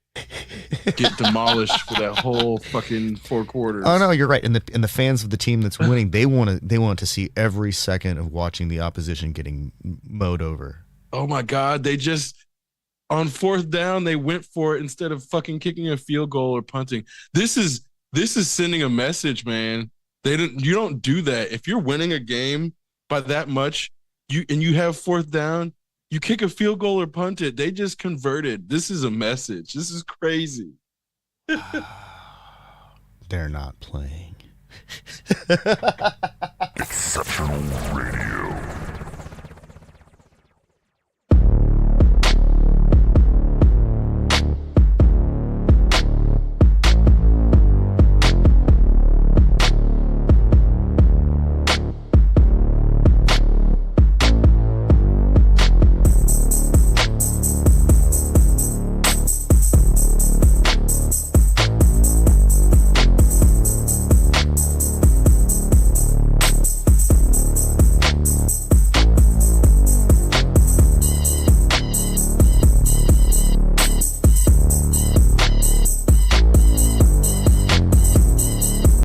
get demolished for that whole fucking 4 quarters. Oh no, you're right. And the fans of the team that's winning, they want to see every second of watching the opposition getting mowed over. Oh my god, they just on fourth down they went for it instead of fucking kicking a field goal or punting. This is sending a message, man. You don't do that. If you're winning a game by that much, you have fourth down, you kick a field goal or punt it. They just converted. This is a message. This is crazy. They're not playing. Exceptional radio.